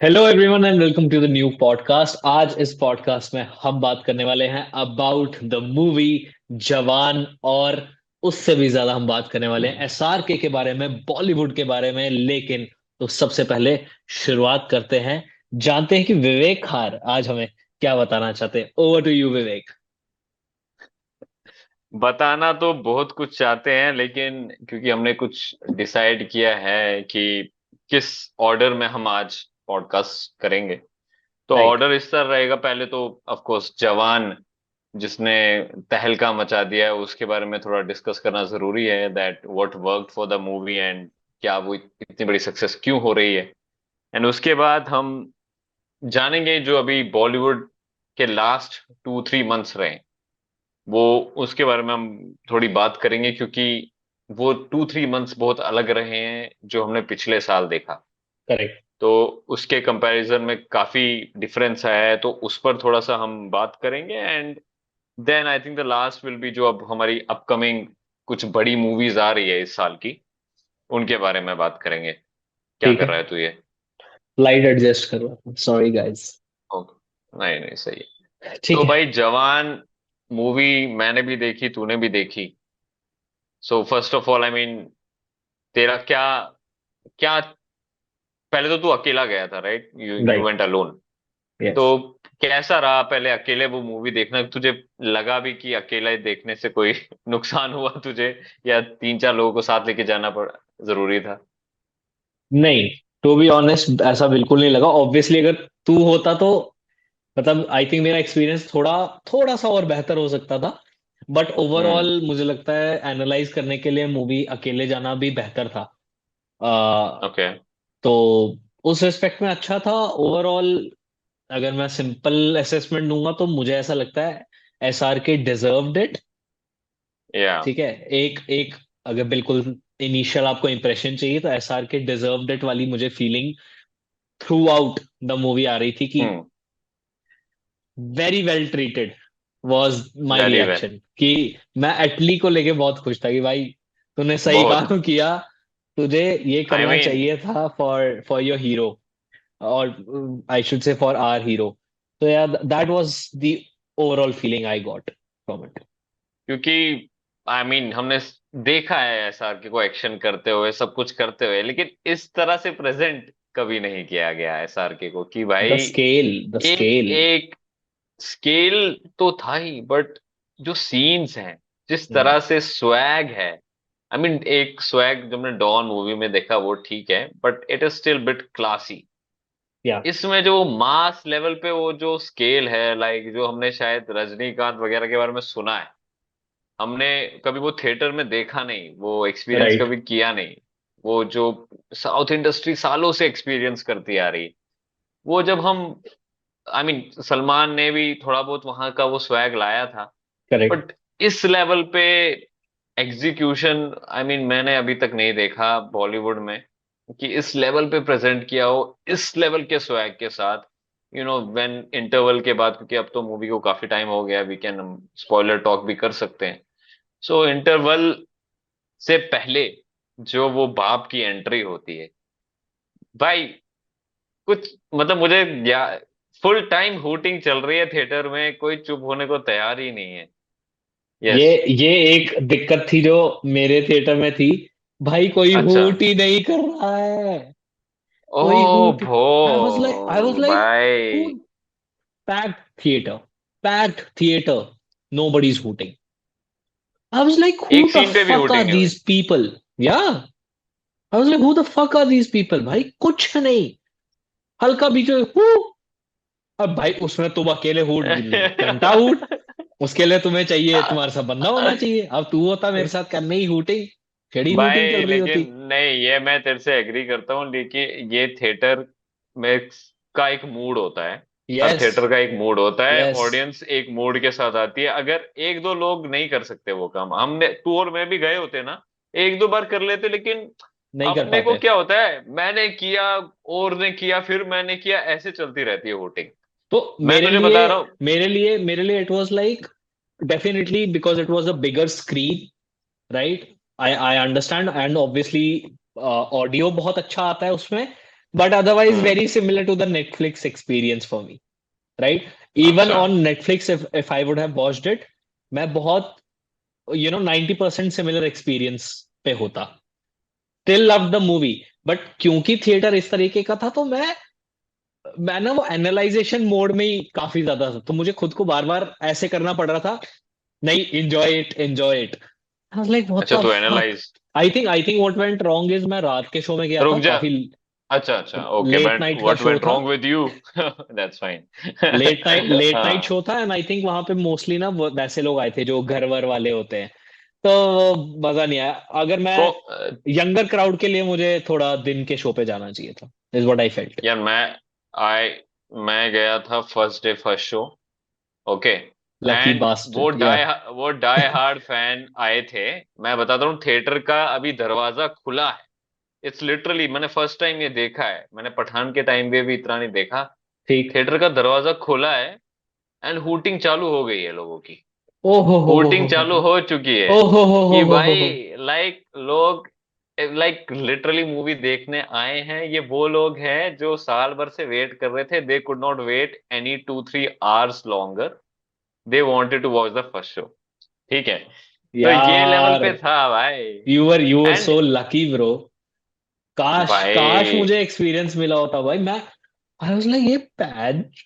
Hello everyone and welcome to the new podcast. आज इस podcast में हम बात करने वाले हैं अबाउट द मूवी जवान। और उससे भी ज्यादा हम बात करने वाले हैं एसआरके के बारे में, बॉलीवुड के बारे में। लेकिन तो सबसे पहले शुरुआत करते हैं, जानते हैं कि विवेक खार आज हमें क्या बताना चाहते हैं। ओवर टू यू विवेक। बताना तो बहुत कुछ चाहते हैं, लेकिन क्योंकि हमने कुछ डिसाइड किया है कि किस ऑर्डर में हम आज पॉडकास्ट करेंगे। तो राइट। ऑर्डर इस तरह रहेगा। पहले तो ऑफ कोर्स जवान, जिसने तहलका मचा दिया है, उसके बारे में थोड़ा डिस्कस करना जरूरी है। That what worked for the movie and क्या वो इतनी बड़ी सक्सेस क्यों हो रही है। एंड उसके बाद हम जानेंगे जो अभी बॉलीवुड के लास्ट 2-3 मंथ्स रहे, वो उसके बारे में हम थोड़ी बात करेंगे, क्योंकि वो 2-3 मंथ्स बहुत अलग रहे हैं जो हमने पिछले साल देखा। करेक्ट। तो उसके कंपैरिजन में काफी डिफरेंस आया है, तो उस पर थोड़ा सा हम बात करेंगे। And then I think the last will be जो अब हमारी अपकमिंग कुछ बड़ी मूवीज आ रही है इस साल की, उनके बारे में बात करेंगे। क्या ठीक कर है, रहा है तू ये? लाइट एडजस्ट करो, सॉरी गाइस। ओके, नहीं नहीं, सही है। ठीक तो है। भाई जवान मूवी मैंने भी देखी, तूने भी देखी। So first of all I mean, तेरा क्या क्या पहले तो तू अकेला गया था, right? You you right. Went alone. तो यस। कैसा रहा पहले अकेले वो मूवी देखना? तुझे लगा भी कि अकेला ही देखने से कोई नुकसान हुआ तुझे, या 3-4 लोगों को साथ लेके जाना पड़ जरूरी था? नहीं, टू बी ऑनेस्ट ऐसा बिल्कुल नहीं लगा। ऑब्वियसली अगर तू होता तो मतलब आई थिंक मेरा एक्सपीरियंस थोड़ा थोड़ा सा और बेहतर हो सकता था। But hmm. ओवरऑल मुझे लगता है एनालाइज करने के लिए मूवी अकेले जाना भी बेहतर था। आ, ओके। तो उस रिस्पेक्ट में अच्छा था ओवरऑल। अगर मैं सिंपल असेसमेंट दूंगा तो मुझे ऐसा लगता है एसआर के डिजर्व्ड इट। या। ठीक है। एक एक अगर बिल्कुल इनिशियल आपको इंप्रेशन चाहिए तो एसआर के डिजर्व्ड इट वाली मुझे feeling throughout the movie आ रही थी कि hmm. Very well treated was my very well. Reaction. कि मैं एटली को लेके बहुत खुश था कि भाई तूने सही बहुत। काम किया, तुझे ये आई करना मीन, चाहिए था फॉर फॉर योर हीरो, और I should say for our hero. तो यार that was the overall feeling I got from it. क्योंकि आई मीन हमने देखा है एसआरके को एक्शन करते हुए, सब कुछ करते हुए, लेकिन इस तरह से प्रेजेंट कभी नहीं किया गया एसआरके को कि द भाई स्केल, द एक स्केल। एक स्केल तो था ही, बट जो सीन्स हैं, जिस तरह से स्वैग है। आई मीन एक स्वैग जो हमने डॉन मूवी में देखा वो ठीक है, but it is still bit classy. या। इसमें जो मास लेवल पे वो जो स्केल है, लाइक जो हमने शायद रजनीकांत वगैरह के बारे में सुना है, हमने कभी वो थिएटर में देखा नहीं, वो एक्सपीरियंस राइट। कभी किया नहीं। वो जो साउथ इंडस्ट्री सालों से एक्सपीरियंस करती आ रही, वो जब हम आई मीन सलमान ने भी थोड़ा बहुत वहां का वो स्वैग लाया था, करेक्ट। बट इस लेवल पे एग्जीक्यूशन आई मीन मैंने अभी तक नहीं देखा बॉलीवुड में कि इस लेवल पे प्रेजेंट किया हो, इस लेवल के स्वैग के साथ। व्हेन इंटरवल के बाद, क्योंकि अब तो मूवी को काफी टाइम हो गया, वी कैन स्पॉइलर टॉक भी कर सकते हैं। सो इंटरवल से पहले जो वो बाप की एंट्री होती है, भाई कुछ मतलब मुझे या फुल टाइम हूटिंग चल रही है थिएटर में, कोई चुप होने को तैयार ही नहीं है। ये यस। ये एक दिक्कत थी जो मेरे थिएटर में थी। भाई कोई अच्छा। हूट ही नहीं कर रहा है। ओ कोई हूट। भो आई वाज लाइक हु। भाई, packed theatre, packed theatre, nobody's hooting. I was like, who एक the सीन पे भी fuck are हूटिंग नहीं हुई। these people? Yeah, I was like, who the fuck are these people? भाई कुछ नहीं, हल्का बीच में हूँ। अब भाई उसमें तुम अकेले हूट, घंटा हूट। उसके लिए तुम्हें चाहिए, तुम्हारे साथ बंदा होना चाहिए। अब तू होता मेरे साथ करने ही हूटिंग, छड़ी हूटिंग भाई चल रही लेकिन होती। नहीं, ये मैं तेरे से एग्री करता हूँ, लेकिन ये थिएटर में का एक मूड होता है। हर यस। थिएटर का एक मूड होता है, यस। ऑडियंस एक मूड के साथ आती है। अगर एक दो लोग नहीं कर सकते वो काम, हमने तू और मैं भी गए होते ना, एक दो बार कर लेते, लेकिन नहीं कर अपने को पाते। क्या होता है, मैंने किया और ने किया फिर मैंने किया, ऐसे चलती रहती है वोटिंग। तो मैं मेरे तुझे लिए बता रहा हूँ। मेरे लिए it was like definitely because it was a bigger screen, right. I understand and obviously audio बहुत अच्छा आता है उसमें। but otherwise hmm. very similar to the Netflix experience for me, right? Even अच्छा। on Netflix, if I would have watched it, मैं बहुत 90% similar experience पे होता, still loved the movie, but क्योंकि थिएटर इस तरीके का था तो मैं ना वो एनालाइजेशन मोड में ही काफी ज्यादा था, तो मुझे खुद को बार बार ऐसे करना पड़ रहा था, नहीं, enjoy it, enjoy it. I was like what अच्छा, द तो fuck. Analyse. I think what went wrong is मैं रात के शो में गया रुक था, जा। काफी अच्छा अच्छा, ओके, लेट बट नाइट का व्हाट शो वेंट था। Wrong with you? That's fine. Late night हाँ। शो था, एंड आई थिंक वहां पे मोस्टली ना वैसे लोग आए थे जो घर वर वाले होते हैं, तो मजा नहीं आया। अगर मैं को यंगर क्राउड के लिए, मुझे थोड़ा दिन के शो पे जाना चाहिए था, इज व्हाट आई फेल्ट। यार आई मैं गया था first day first show. Okay. Lucky and bastard, yeah. वो डाई हार्ड फैन आए थे। मैं बताता हूँ, थिएटर का अभी दरवाजा खुला है। इट्स लिटरली, मैंने फर्स्ट टाइम ये देखा है, मैंने पठान के टाइम पे भी इतना नहीं देखा। ठीक। थिएटर का दरवाजा खुला है एंड हूटिंग चालू हो गई है लोगों की। ओ हूटिंग चालू हो चुकी है ओ कि हो। भाई, लाइक लोग, लाइक लिटरली मूवी देखने आए हैं। ये वो लोग हैं जो साल भर से वेट कर रहे थे, they could not wait any 2-3 hours longer, they wanted to watch the first show. ठीक है। तो ये लेवल यार, पे था भाई। You were and so lucky bro. काश काश भाई, मुझे एक्सपीरियंस मिला होता भाई। मैं आई वाज लाइक, ये पैच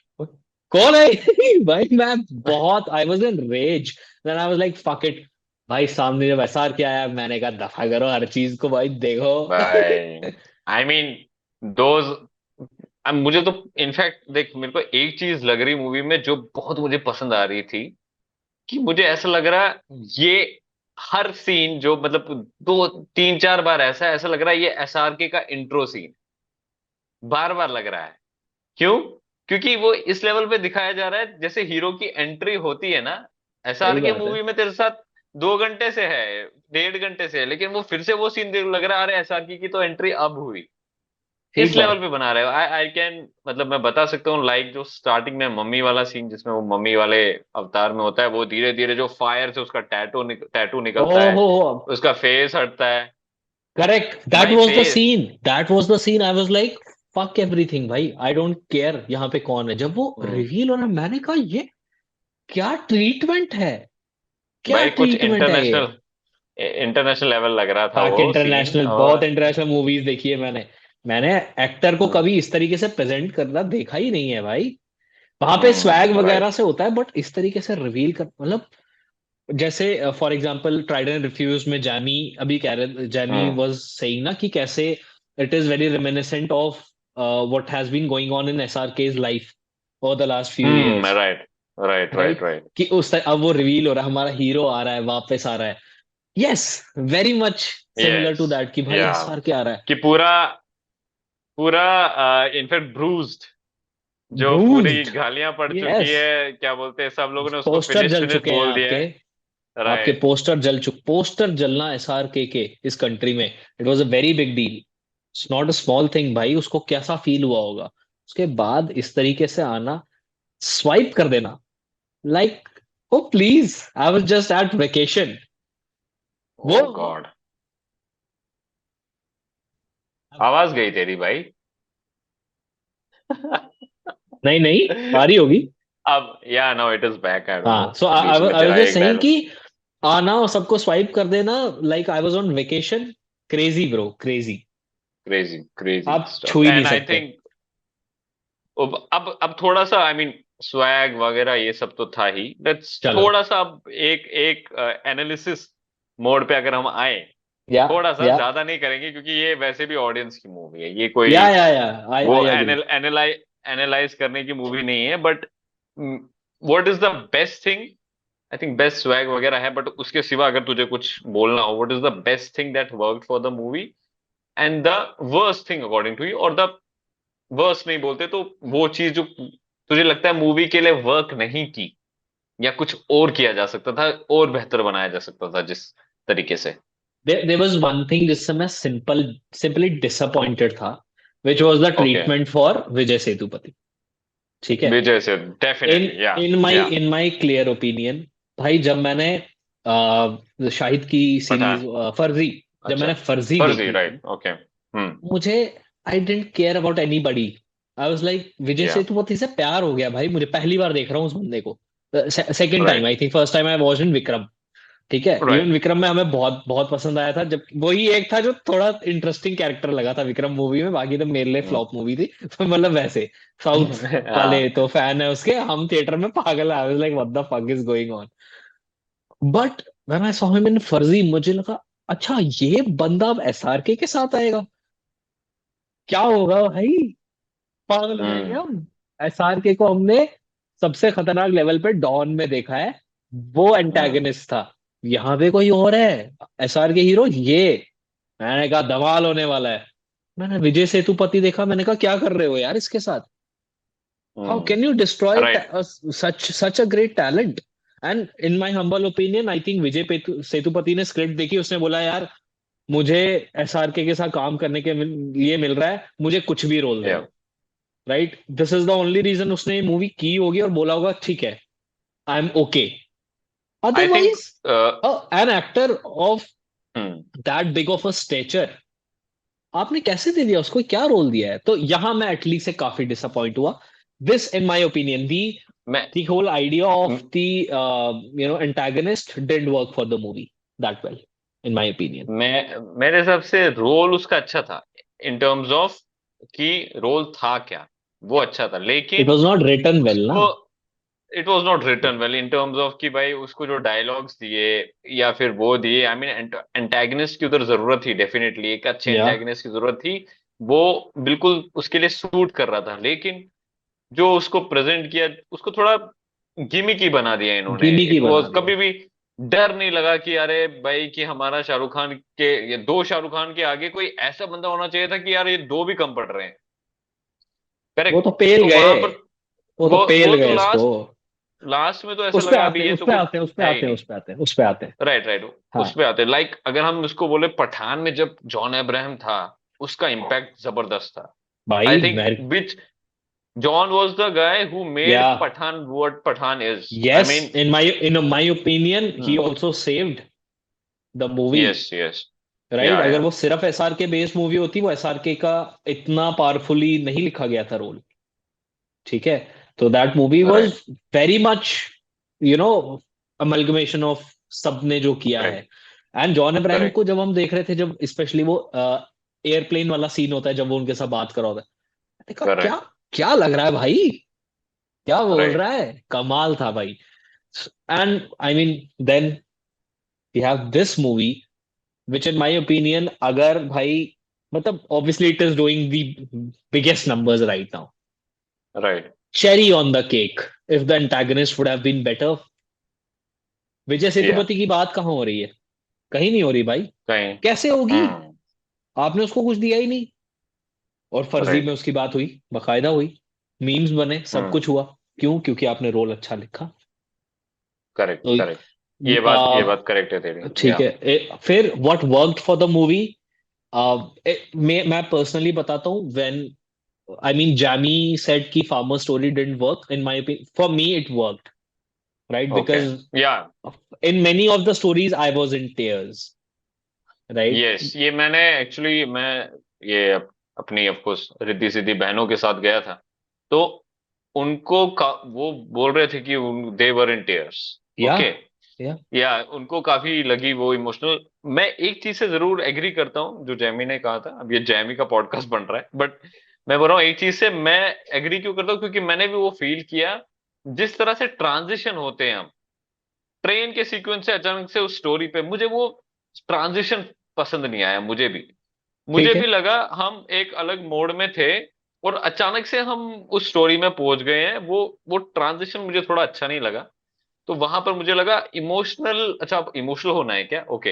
कौन है? भाई मैं बहुत, I was in rage, then I was like fuck it. भाई सामने जब एसआर के आया, मैंने कहा दफा करो हर चीज को भाई, देखो। भाई, आई मीन दोज, अब मुझे तो इनफैक्ट देख, मेरे को एक चीज लग रही मूवी में जो बहुत मुझे पसंद आ रही थी, कि मुझे ऐसा लग रहा, ये हर सीन जो मतलब 2-3-4 बार ऐसा ऐसा लग रहा है, ये एसआरके का इंट्रो सीन बार बार लग रहा है। क्यों? क्योंकि वो इस लेवल पे दिखाया जा रहा है जैसे हीरो की एंट्री होती है ना। सही एसआरके बात है। मूवी में तेरे साथ 2 घंटे से है, 1.5 घंटे से है, लेकिन वो फिर से वो सीन देख लग रहा है, अरे एसआरके की तो एंट्री अब हुई। ठीक इस लेवल बात। पे बना रहे हो। आई आई कैन, मतलब मैं बता सकता हूँ, लाइक जो स्टार्टिंग में मम्मी वाला सीन, जिसमें वो मम्मी वाले अवतार में होता है, वो धीरे धीरे जो फायर से उसका टैटू निकलता है, ओहो, उसका फेस हटता है। करेक्ट, दैट भाई was the face. Scene, that was the scene. I was like fuck everything भाई, आई डोंट केयर यहाँ पे कौन है। जब वो हम्म। रिवील हो रहा, मैंने कहा ये क्या ट्रीटमेंट है, क्या भाई कुछ ट्रीटमेंट है ये। इंटरनेशनल इंटरनेशनल लेवल लग रहा था बैक वो सीन। इंटरनेशनल, बहुत इंटरनेशनल मूवीज देखी है मैंने। मैंने एक्टर को हम्म। कभी इस तरीके से प्रेजेंट करना देखा ही नहीं है भाई। वहां पे स्वैग वगैरह राइट। से होता है, बट इस तरीके से रिवील कर, मतलब जैसे for example tried and refuse में जैमी, अभी कह रहे, जैमी हम्म। वाज सेइंग ना कि कैसे it is very reminiscent of what has been going on in SRK's life over the last few years, right right right right? Right. कि अब वो रिवील हो रहा है, हमारा हीरो आ रहा है, वापस आ रहा है। Yes, very much similar yes. To that, कि भाई या, एसआर के आ रहा है। कि पूरा पूरा इनफैक्ट ब्रूज्ड, जो पूरी ब्रूज्ड, गालियां पड़ चुकी यस। है, क्या बोल्ते हैं, सब लोगों ने उसको पोस्टर फिनिश जल फिनिश चुके हैं बोल दिया आपके, है। आपके राइट। पोस्टर जल चुके, पोस्टर जलना एसआर के इस कंट्री में, it was a very big deal, it's not a small thing भाई। उसको कैसा फील हुआ होगा उसके बाद इस तरीके से आना, स्वाइप कर देना, like oh please, I was just at vacation. Oh वो गॉड, आवाज गई तेरी भाई। नहीं नहीं, आ रही होगी। अब yeah no, it is back, I don't know. हाँ, सो बीच में आई वाज तेरा जस्ट एक सेइंग डायलॉग। कि आना और सबको स्वाइप कर देना, like I was on vacation. Crazy bro, crazy. Crazy crazy आप छू स्टफ, ही नहीं एंड आई सकते। थिंक अब थोड़ा सा, आई मीन स्वैग वगैरह ये सब तो था ही, लेट्स चलो। थोड़ा सा अब एक एक एनालिसिस मोड पे अगर हम आए, या थोड़ा सा या ज्यादा नहीं करेंगे, क्योंकि ये वैसे भी ऑडियंस की मूवी है, ये कोई या आई वो आई एग्री। एनालाइज करने की मूवी नहीं है। But what is the best thing? I think best swag वगैरह है, बट उसके सिवा अगर तुझे कुछ बोलना हो, what is the best thing that work for the movie, and the worst thing according to you, और द वर्स्ट नहीं बोलते तो वो चीज जो तुझे लगता है मूवी के लिए वर्क नहीं की, या कुछ और किया जा सकता था, और बेहतर बनाया जा सकता था जिस तरीके से। देयर वाज वन थिंग जिससे मैं सिंपली डिसअपॉइंटेड था, which was the okay. Treatment for Vijay Sethupathi. ठीक है। विजय से इन डेफिनेटली, या या इन माय क्लियर ओपिनियन, भाई जब मैंने शाहिद की सीरीज पठान। फर्जी, जब अच्छा, मैंने फर्जी फर्जी, देखी थी, राइट, ओके। हम्म। मुझे I don't care about anybody. I was like Vijay या सेतुपति से प्यार हो गया भाई मुझे, पहली बार देख रहा हूँ उस बंदे को। Second time, right I think first time I watch in Vikram. ठीक है, इवन राइट विक्रम में हमें बहुत बहुत पसंद आया था, जब वही एक था जो थोड़ा इंटरेस्टिंग कैरेक्टर लगा था विक्रम मूवी में, बाकी तो मेरे लिए फ्लॉप मूवी थी। तो मतलब वैसे साउथ वाले हाँ तो फैन है उसके, हम थिएटर में पागल है, आई was like what the fuck is going on. But when I saw him in फर्जी, मुझे लगा अच्छा ये बंदा अब एसआरके के साथ आएगा, क्या होगा भाई, पागल हो जाएंगे हम्म हम। एसआरके को हमने सबसे खतरनाक लेवल पे डॉन में देखा है, वो हम्म एंटागनिस्ट था। यहाँ पे कोई और है, एसआरके हीरो ये। मैंने कहा धमाल होने वाला है। मैंने विजय सेतुपति देखा, मैंने कहा क्या कर रहे हो यार इसके साथ, how can you destroy right such a great talent. And in my humble opinion I think Vijay Sethupathi ने स्क्रिप्ट देखी, उसने बोला यार मुझे एसआरके के साथ काम करने के लिए मिल रहा है, मुझे कुछ भी रोल दे या दो। Right, this is the only reason उसने ये मूवी की होगी और बोला होगा ठीक है, I am okay. I think otherwise an actor of hmm that big of a stature आपने कैसे दे दिया उसको, क्या रोल दिया है, तो यहां मैं एटलीस्ट से काफी डिसअपॉइंट हुआ। दिस इन माय ओपिनियन मैं the whole idea of the antagonist didn't work for the movie that well in my opinion. मेरे हिसाब से रोल उसका अच्छा था, इन टर्म्स ऑफ कि रोल था क्या, वो अच्छा था, It लेकिन was not written well उसको ना। It was not written well in terms of कि भाई उसको जो डायलॉग्स दिए या फिर वो दिए, आई मीन एंटागनिस्ट की उधर जरूरत थी, डेफिनेटली एक अच्छे या एंटागनिस्ट की जरूरत थी। वो बिल्कुल उसके लिए सूट कर रहा था, लेकिन जो उसको प्रेजेंट किया उसको थोड़ा गिमिकी बना दिया इन्होंने। गिमी की इट बना वाज दिया। कभी भी डर नहीं लगा कि अरे भाई कि हमारा शाहरुख खान के, ये दो शाहरुख खान के आगे कोई ऐसा बंदा होना चाहिए था कि यार ये दो भी कम पड़ रहे हैं। वो करेक्ट। तो पेल तो गए, वहां पर वो तो वो पेल तो गए इसको। लास्ट लास्ट में तो ऐसा उस पे लगा आते अभी हैं, ये उस तो पे कुछ आते हैं, उस पे है ही आते हैं, नहीं। उस पे आते हैं, उस पे आते हैं। Right right. हाँ। उस पे आते लाइक अगर हम इसको बोले पठान में जब जॉन अब्राहम था, उसका इम्पैक्ट जबरदस्त था। आई भाई थिंक मैं, which John was the guy who yeah, made Pathaan what Pathaan is, I yes, mean. In my opinion he also saved the movie. Yes yes. Right, अगर या वो सिर्फ एसआरके बेस्ड मूवी होती, वो एसआरके का इतना पावरफुली नहीं लिखा गया था रोल। ठीक है, तो that movie was right very much you know amalgamation of सबने जो किया है। करेक्ट एंड जॉन अब्राहम को करेक्ट जब हम देख रहे थे, जब स्पेशली वो एयरप्लेन वाला सीन होता है जब वो उनके साथ बात कर रहा होता है, मैंने कहा क्या, करेक्ट क्या लग रहा है भाई, क्या बोल राइट रहा है, कमाल था भाई। And I mean then we have this movie which in my opinion, अगर भाई मतलब obviously it is doing the biggest numbers right now, right cherry on the cake, if the antagonist would have been better। विजय या सेतुपति की बात कहाँ हो रही है, कहीं नहीं हो रही भाई। कहीं कैसे होगी, हम्म आपने उसको कुछ दिया ही नहीं। और फर्जी में राइट उसकी बात हुई, बकायदा हुई, मीम्स बने, सब हम्म कुछ हुआ। क्यों, क्योंकि आपने रोल अच्छा लिखा। करेक्ट तो करेक्ट। ये बात करेक्ट है तेरी। ठीक या है, फिर what worked for the movie, मैं पर्सनली बताता हूँ, when I mean Jamie said कि farmer story didn't work, in my opinion for me it worked, right, okay because yeah in many of the stories I was in tears, right? Yes, ये मैंने actually मैं ये अपनी of course Riddhi Siddhi बहनों के साथ गया था, तो वो बोल रहे थे कि दे वर इन टेयर्स। ओके। Yeah, yeah, या उनको काफी लगी वो इमोशनल। मैं एक चीज से जरूर एग्री करता हूँ जो जैमी ने कहा था, अब ये जैमी का पॉडकास्ट बन रहा है बट मैं बोल रहा हूँ एक चीज से मैं एग्री क्यों करता हूँ, क्योंकि मैंने भी वो फील किया। जिस तरह से ट्रांजिशन होते हैं हम ट्रेन के सीक्वेंस से अचानक से उस स्टोरी पे, मुझे वो ट्रांजिशन पसंद नहीं आया। मुझे ठीक है, भी लगा हम एक अलग मोड में थे और अचानक से हम उस स्टोरी में पहुंच गए हैं। वो ट्रांजिशन मुझे थोड़ा अच्छा नहीं लगा। तो वहां पर मुझे लगा इमोशनल, अच्छा अब इमोशनल होना है क्या, ओके।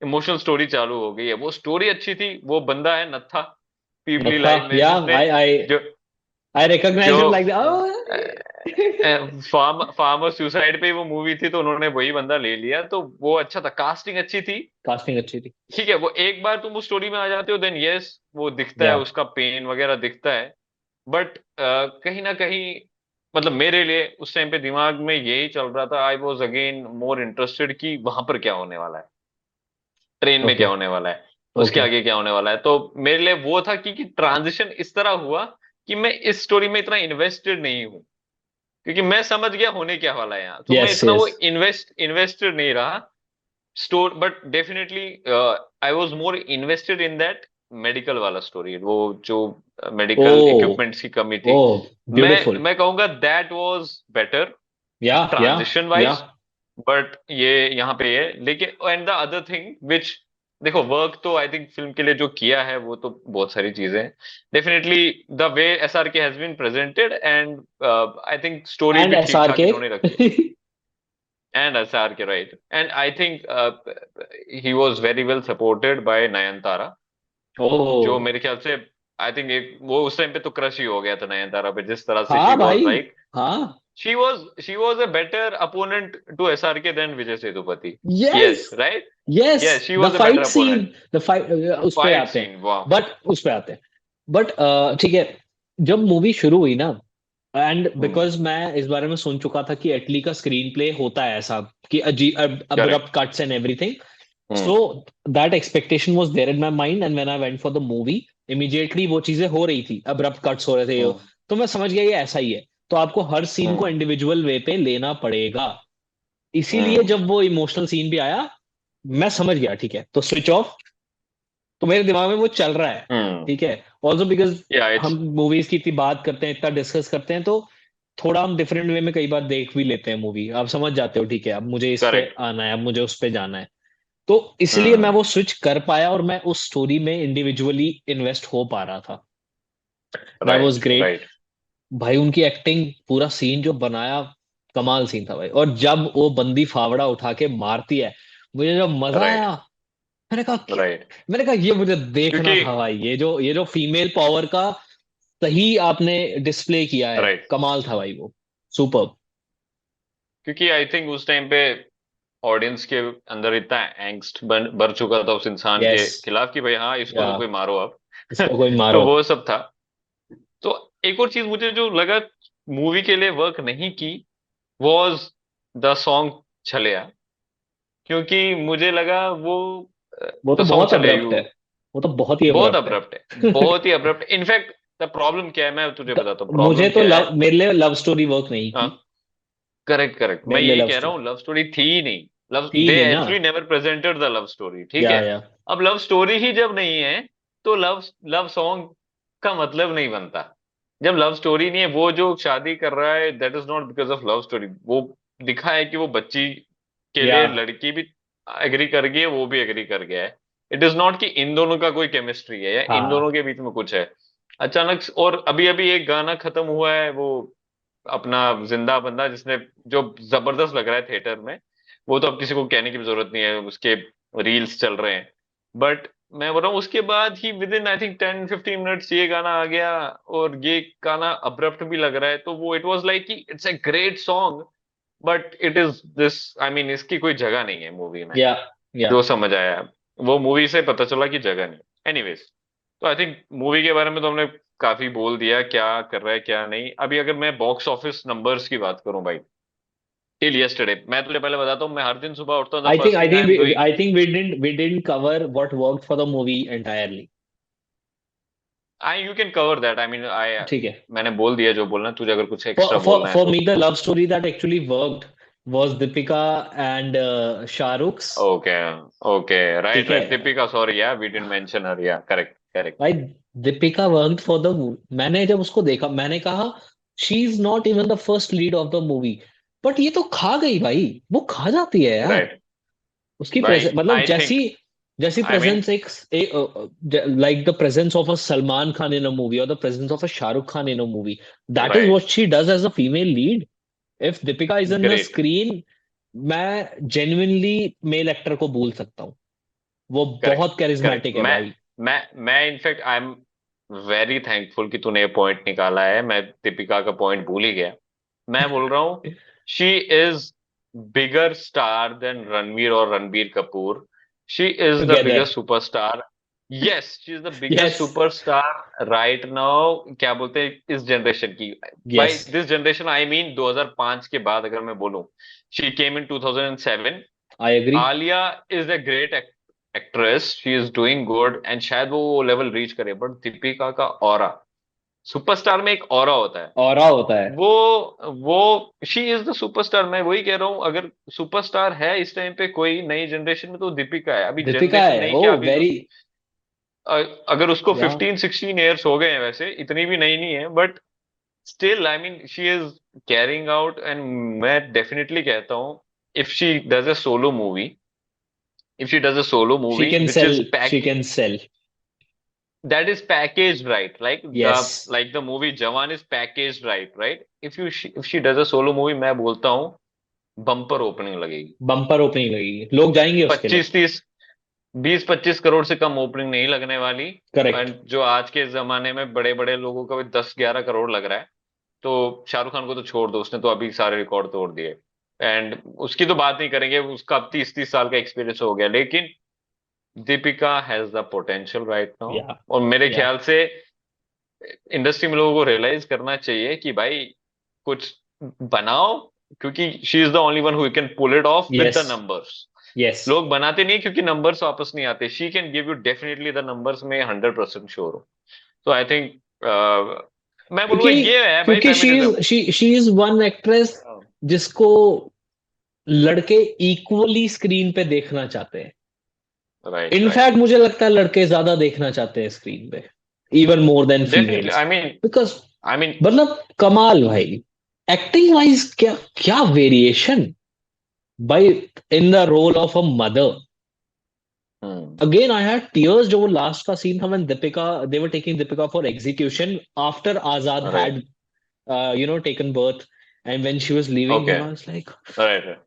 इमोशनल स्टोरी चालू हो गई है, वो स्टोरी अच्छी थी। वो बंदा है नत्था पीपली नत्था, लाइन में yeah, जिसने I जो I recognize जो him like that. Oh, farmer suicide पे वो मूवी थी, तो उन्होंने वही बंदा ले लिया, तो वो अच्छा था, कास्टिंग अच्छी थी। कास्टिंग अच्छी थी। ठीक है, वो एक बार तुम उस स्टोरी में आ जाते हो देन यस, वो दिखता है, या, उसका पेन वगैरह दिखता है। बट कहीं ना कहीं मतलब मेरे लिए उस टाइम पे दिमाग में यही चल रहा था, I was again more interested कि वहां पर क्या होने वाला है, ट्रेन में क्या ओके, होने वाला है। उसके ओके। आगे क्या होने वाला है। तो मेरे लिए वो था कि ट्रांजिशन इस तरह हुआ कि मैं इस स्टोरी में इतना इन्वेस्टेड नहीं हूँ, क्योंकि मैं समझ गया होने क्या वाला है यहाँ, तो मैं यस इतना वो यस। इन्वेस्टेड नहीं रहा store. But definitely I was more invested in that medical वाला स्टोरी, वो जो ओ मेडिकल इक्विपमेंट्स की कमी ओ थी। ब्यूटीफुल। मैं कहूंगा दैट वाज बेटर या ट्रांजिशन या। वाइज। बट ये यहाँ पे है, लेकिन and the other thing which, देखो वर्क तो आई थिंक फिल्म के लिए जो किया है वो तो बहुत सारी चीजें हैं। Definitely the way SRK has been presented, and I think story and भी एस ठीक आर ठाक के। इन्होंने रखी है। And SRK, right, and I think he was very well supported by Nayanthara, जो ओ मेरे ख्याल से आई थिंक एक वो उस टाइम पे तो क्रश ही हो गया था नयनतारा पे, जिस तरह से शी हाँ वाज भाई। लाइक, हाँ। she was a better opponent to SRK than Vijay Sethupathi. Yes Yes, right? Yes. Yes, she the was a better fight scene, opponent. The fight, उस पे Fight आते हैं। scene, wow. बट उस पे आते हैं। बट ठीक है, जब मूवी शुरू हुई ना, एंड Hmm. बिकॉज मैं इस बारे में सुन चुका था कि एटली का स्क्रीन प्ले होता है ऐसा कि अजीब Correct. Abrupt cuts and everything. Hmm. So that expectation was there in my mind, and when I went for the movie immediately वो चीजें हो रही थी, अब्रप्ट कट्स हो रहे थे Hmm. तो मैं समझ गया ये ऐसा ही है। तो आपको हर सीन को Hmm. इंडिविजुअल वे पे लेना पड़ेगा। इसीलिए Hmm. जब वो इमोशनल सीन भी आया, मैं समझ गया ठीक है, तो स्विच ऑफ। तो मेरे दिमाग में वो चल रहा है। Hmm. ठीक है। ऑल्सो बिकॉज Yeah, हम it's मूवीज की इतनी बात करते हैं, इतना डिस्कस करते हैं, तो थोड़ा हम डिफरेंट वे में कई बार देख भी लेते हैं मूवी, आप समझ जाते हो ठीक है, अब मुझे इस पे correct. आना है, अब मुझे उस पे जाना है। तो इसलिए मैं Hmm. वो स्विच कर पाया और मैं उस स्टोरी में इंडिविजुअली इन्वेस्ट हो पा रहा था। That Right. Was great. Right. भाई उनकी एक्टिंग, पूरा सीन जो बनाया, कमाल सीन था भाई। और जब वो बंदी फावड़ा उठा के मारती है, मुझे जब मजा Right. आया, मैंने कहा Right. मैंने कहा ये मुझे देखना क्योंकि था भाई, ये जो फीमेल पावर का सही आपने डिस्प्ले किया है, राइट, कमाल था भाई वो। सुपर। क्योंकि आई थिंक उस टाइम पे ऑडियंस के अंदर इतना एंग्स्ट भर चुका था उस इंसान यस। के खिलाफ कि भाई हाँ, इसको या तो कोई मारो अब। इसको कोई तो मारो। वो सब था। तो एक और चीज मुझे जो लगा मूवी के लिए वर्क नहीं की, वॉज द सॉन्ग छलिया। क्योंकि मुझे लगा वो वो तो द सॉन्ग बहुत छलिया अब्रप्ट यू है। वो तो बहुत ही बहुत अब्रप्ट अब्रप्ट है, है। बहुत ही अब्रप्ट। इनफैक्ट द प्रॉब्लम क्या है, मैं तुझे बताता हूँ मुझे प्रॉब्लम तो क्या है। लव, मेरे लिए लव स्टोरी वर्क नहीं की। करेक्ट, करेक्ट, मैं मेरे लिए यही लव कह रहा स्टोरी हूँ, लव स्टोरी थी ही नहीं। लव थी दे नहीं ना। Actually never presented the love story, ठीक है। या अब लव स्टोरी ही जब नहीं है, तो लव लव सॉन्ग का मतलब नहीं बनता। जब लव स्टोरी नहीं है, वो जो शादी कर रहा है that is not because of love story. वो दिखा है कि वो बच्ची के या लिए लड़की भी एग्री कर गई है, वो भी एग्री कर गया है। इट इज नॉट कि इन दोनों का कोई केमिस्ट्री है या इन दोनों हाँ। के बीच में कुछ है। अचानक और अभी अभी एक गाना खत्म हुआ है, वो अपना जिंदा बंदा, जिसने जो जबरदस्त लग रहा है थिएटर में। वो तो अब किसी को कहने की भी जरूरत नहीं है, उसके रील्स चल रहे हैं। बट मैं बोल रहा हूँ उसके बाद ही within I think 10-15 minutes ये गाना आ गया। और ये गाना अब्रप्ट भी लग रहा है, तो वो इट वाज लाइक कि it's a great song, but it is this, I mean इसकी कोई जगह नहीं है मूवी में। या या। जो समझ आया, वो मूवी से पता चला कि जगह नहीं। एनीवेज, तो आई थिंक मूवी के बारे में तो हमने काफी बोल दिया, क्या कर रहा है क्या नहीं। अभी अगर मैं बॉक्स ऑफिस नंबर्स की बात करूं भाई, टिल यस्टरडे, मैं तुझे पहले बताता हूँ, मैं हर दिन सुबह उठता हूँ, the I think first I thing I am think doing. I think we didn't cover what worked for the movie entirely. I you can cover that, I mean I, ठीक है। मैंने बोल दिया जो बोलना है, तुझे अगर कुछ For एक्स्ट्रा for बोलना है for तो। me, the love story that actually worked was Deepika and Shah Rukh's. Okay, okay, right, ठीक है राइट, दीपिका, सॉरी या वी डिडंट मेंशन हर, या करेक्ट, करेक्ट। भाई। Deepika worked for the movie. मैंने जब उसको देखा, मैंने कहा she is not even the first lead of the movie, but ये तो खा गई भाई। वो खा जाती है यार। राइट उसकी भाई, प्रेजेंस, मतलब आई जैसी थिंक, जैसी आई मीन, प्रेजेंस एक, like the presence of a Salman Khan in a movie और the presence of a Shahrukh Khan in a movie, that is what right, she does as a female lead. If Deepika is in the great, screen, मैं genuinely male actor को भूल सकता हूँ। वो correct, बहुत correct. Charismatic है मैं भाई। मैं in fact I am very thankful कि तूने ये पॉइंट निकाला है, मैं दीपिका का पॉइंट भूल ही गया। मैं बोल रहा हूँ, she is bigger star than Ranveer और Ranbir Kapoor. She is the together. Biggest superstar. Yes, she is the biggest yes superstar right now, क्या बोलते हैं इस जनरेशन की। By yes. This generation I mean 2005 के बाद अगर मैं बोलूं, she came in 2007। I agree. Alia is a great, actress, she is doing good and शायद वो लेवल रीच करे, बट दीपिका का ऑरा, सुपरस्टार में एक ऑरा होता है, ऑरा होता है। वो शी इज द सुपरस्टार। मैं वही कह रहा हूँ, अगर सुपरस्टार है इस टाइम पे कोई नई जनरेशन में तो दीपिका है। अभी दीपिका जनरेशन है, नहीं ओ क्या, अभी तो वेरी। अगर उसको या 15-16 ईयर्स हो गए हैं, वैसे इतनी भी नई नहीं है, but still I mean she is carrying out. And मैं डेफिनेटली कहता हूँ, if she does a solo movie, if she does a solo she movie can which sell, is she pack can sell. that is packaged right, like yes, the movie Jawan is packaged right, if she does a solo movie, मैं बोलता हूँ bumper opening लगेगी। Bumper opening लगेगी, लोग जाएंगे उसके लिए। 25-30, 20-25 करोड़ से कम ओपनिंग नहीं लगने वाली। करेक्ट। एंड जो आज के जमाने में बड़े बड़े लोगों का भी 10-11 करोड़ लग रहा है, तो शाहरुख खान को तो छोड़ दो, उसने तो अभी सारे रिकॉर्ड तोड़ दिए। एंड उसकी तो बात नहीं करेंगे, उसका अब 30-30 साल का एक्सपीरियंस हो गया, लेकिन Deepika has the potential right now. या और मेरे या ख्याल से इंडस्ट्री में लोगों को रियलाइज करना चाहिए कि भाई कुछ बनाओ, क्योंकि she is the only one who can pull it off with yes the numbers. Yes. लोग बनाते नहीं क्योंकि नंबर्स वापस नहीं आते, she can give you definitely the numbers में 100% श्योर हूँ। तो आई थिंक मैं बोलूंगा क्योंकि ये है भाई क्योंकि feminism. She is one actress जिसको लड़के इक्वली स्क्रीन पे देखना चाहते हैं। Right right. इनफैक्ट मुझे लगता है लड़के ज्यादा देखना चाहते हैं स्क्रीन पे, even more than definitely females. I mean, because I mean मतलब कमाल भाई, एक्टिंग वाइज क्या क्या वेरिएशन भाई, in the role of a mother. Again I had tears जो वो लास्ट का सीन था when Deepika, they were taking Deepika for execution after Azad had right. taken birth, and when she was leaving okay. him I was like, right.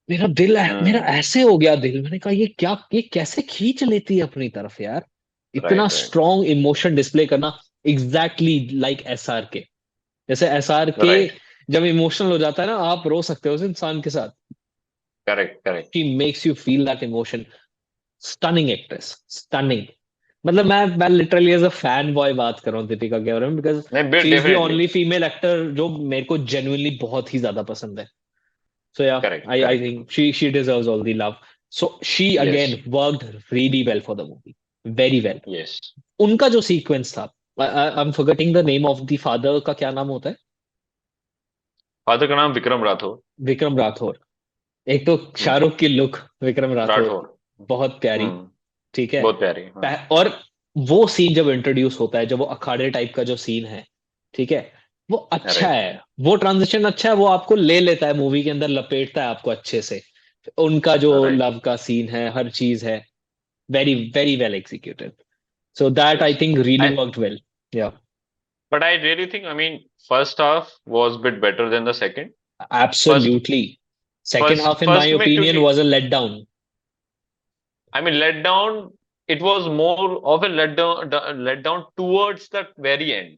मेरा दिल, मेरा हम्म। ऐसे हो गया दिल। मैंने कहा ये क्या, ये कैसे खींच लेती है अपनी तरफ यार, इतना right right strong emotion display करना। एग्जैक्टली लाइक एस आर के, जैसे एस आर के राइट। जब इमोशनल हो जाता है ना, आप रो सकते हो उस इंसान के साथ। Correct correct. She makes you feel that emotion. Stunning actress, stunning. मतलब मैं literally as a fan boy बात कर रहा हूँ दीपिका के बारे में, बिकॉज नहीं, she is the definitely. Only female actor जो मेरे को जेन्युइनली बहुत ही ज्यादा पसंद है। So yeah, correct I correct. think she deserves all the love. So she yes. again worked really well for the movie, very well. Yes. उनका जो sequence था, I'm forgetting the name of the father का क्या नाम होता है? Father का नाम विक्रम राठौर। विक्रम राठौर। एक तो हम्म। शाहरुख की लुक, विक्रम राठौर राठौर। बहुत प्यारी। हम्म। ठीक है। बहुत प्यारी, हाँ। और वो सीन जब इंट्रोड्यूस होता है, जब वो अखाड़े टाइप का जो सीन है, ठीक है, वो अच्छा राइट। है, वो ट्रांजिशन अच्छा है, वो आपको ले लेता है मूवी के अंदर, लपेटता है आपको अच्छे से। उनका जो राइट। लव का सीन है, हर चीज है very very well executed. So that I yes. Think really I worked well. Yeah but I really think, I mean first half was bit better than the second. First absolutely. Second first half in my first में opinion क्योंकि was a let down. I mean let down, it was more of a let down towards the very end,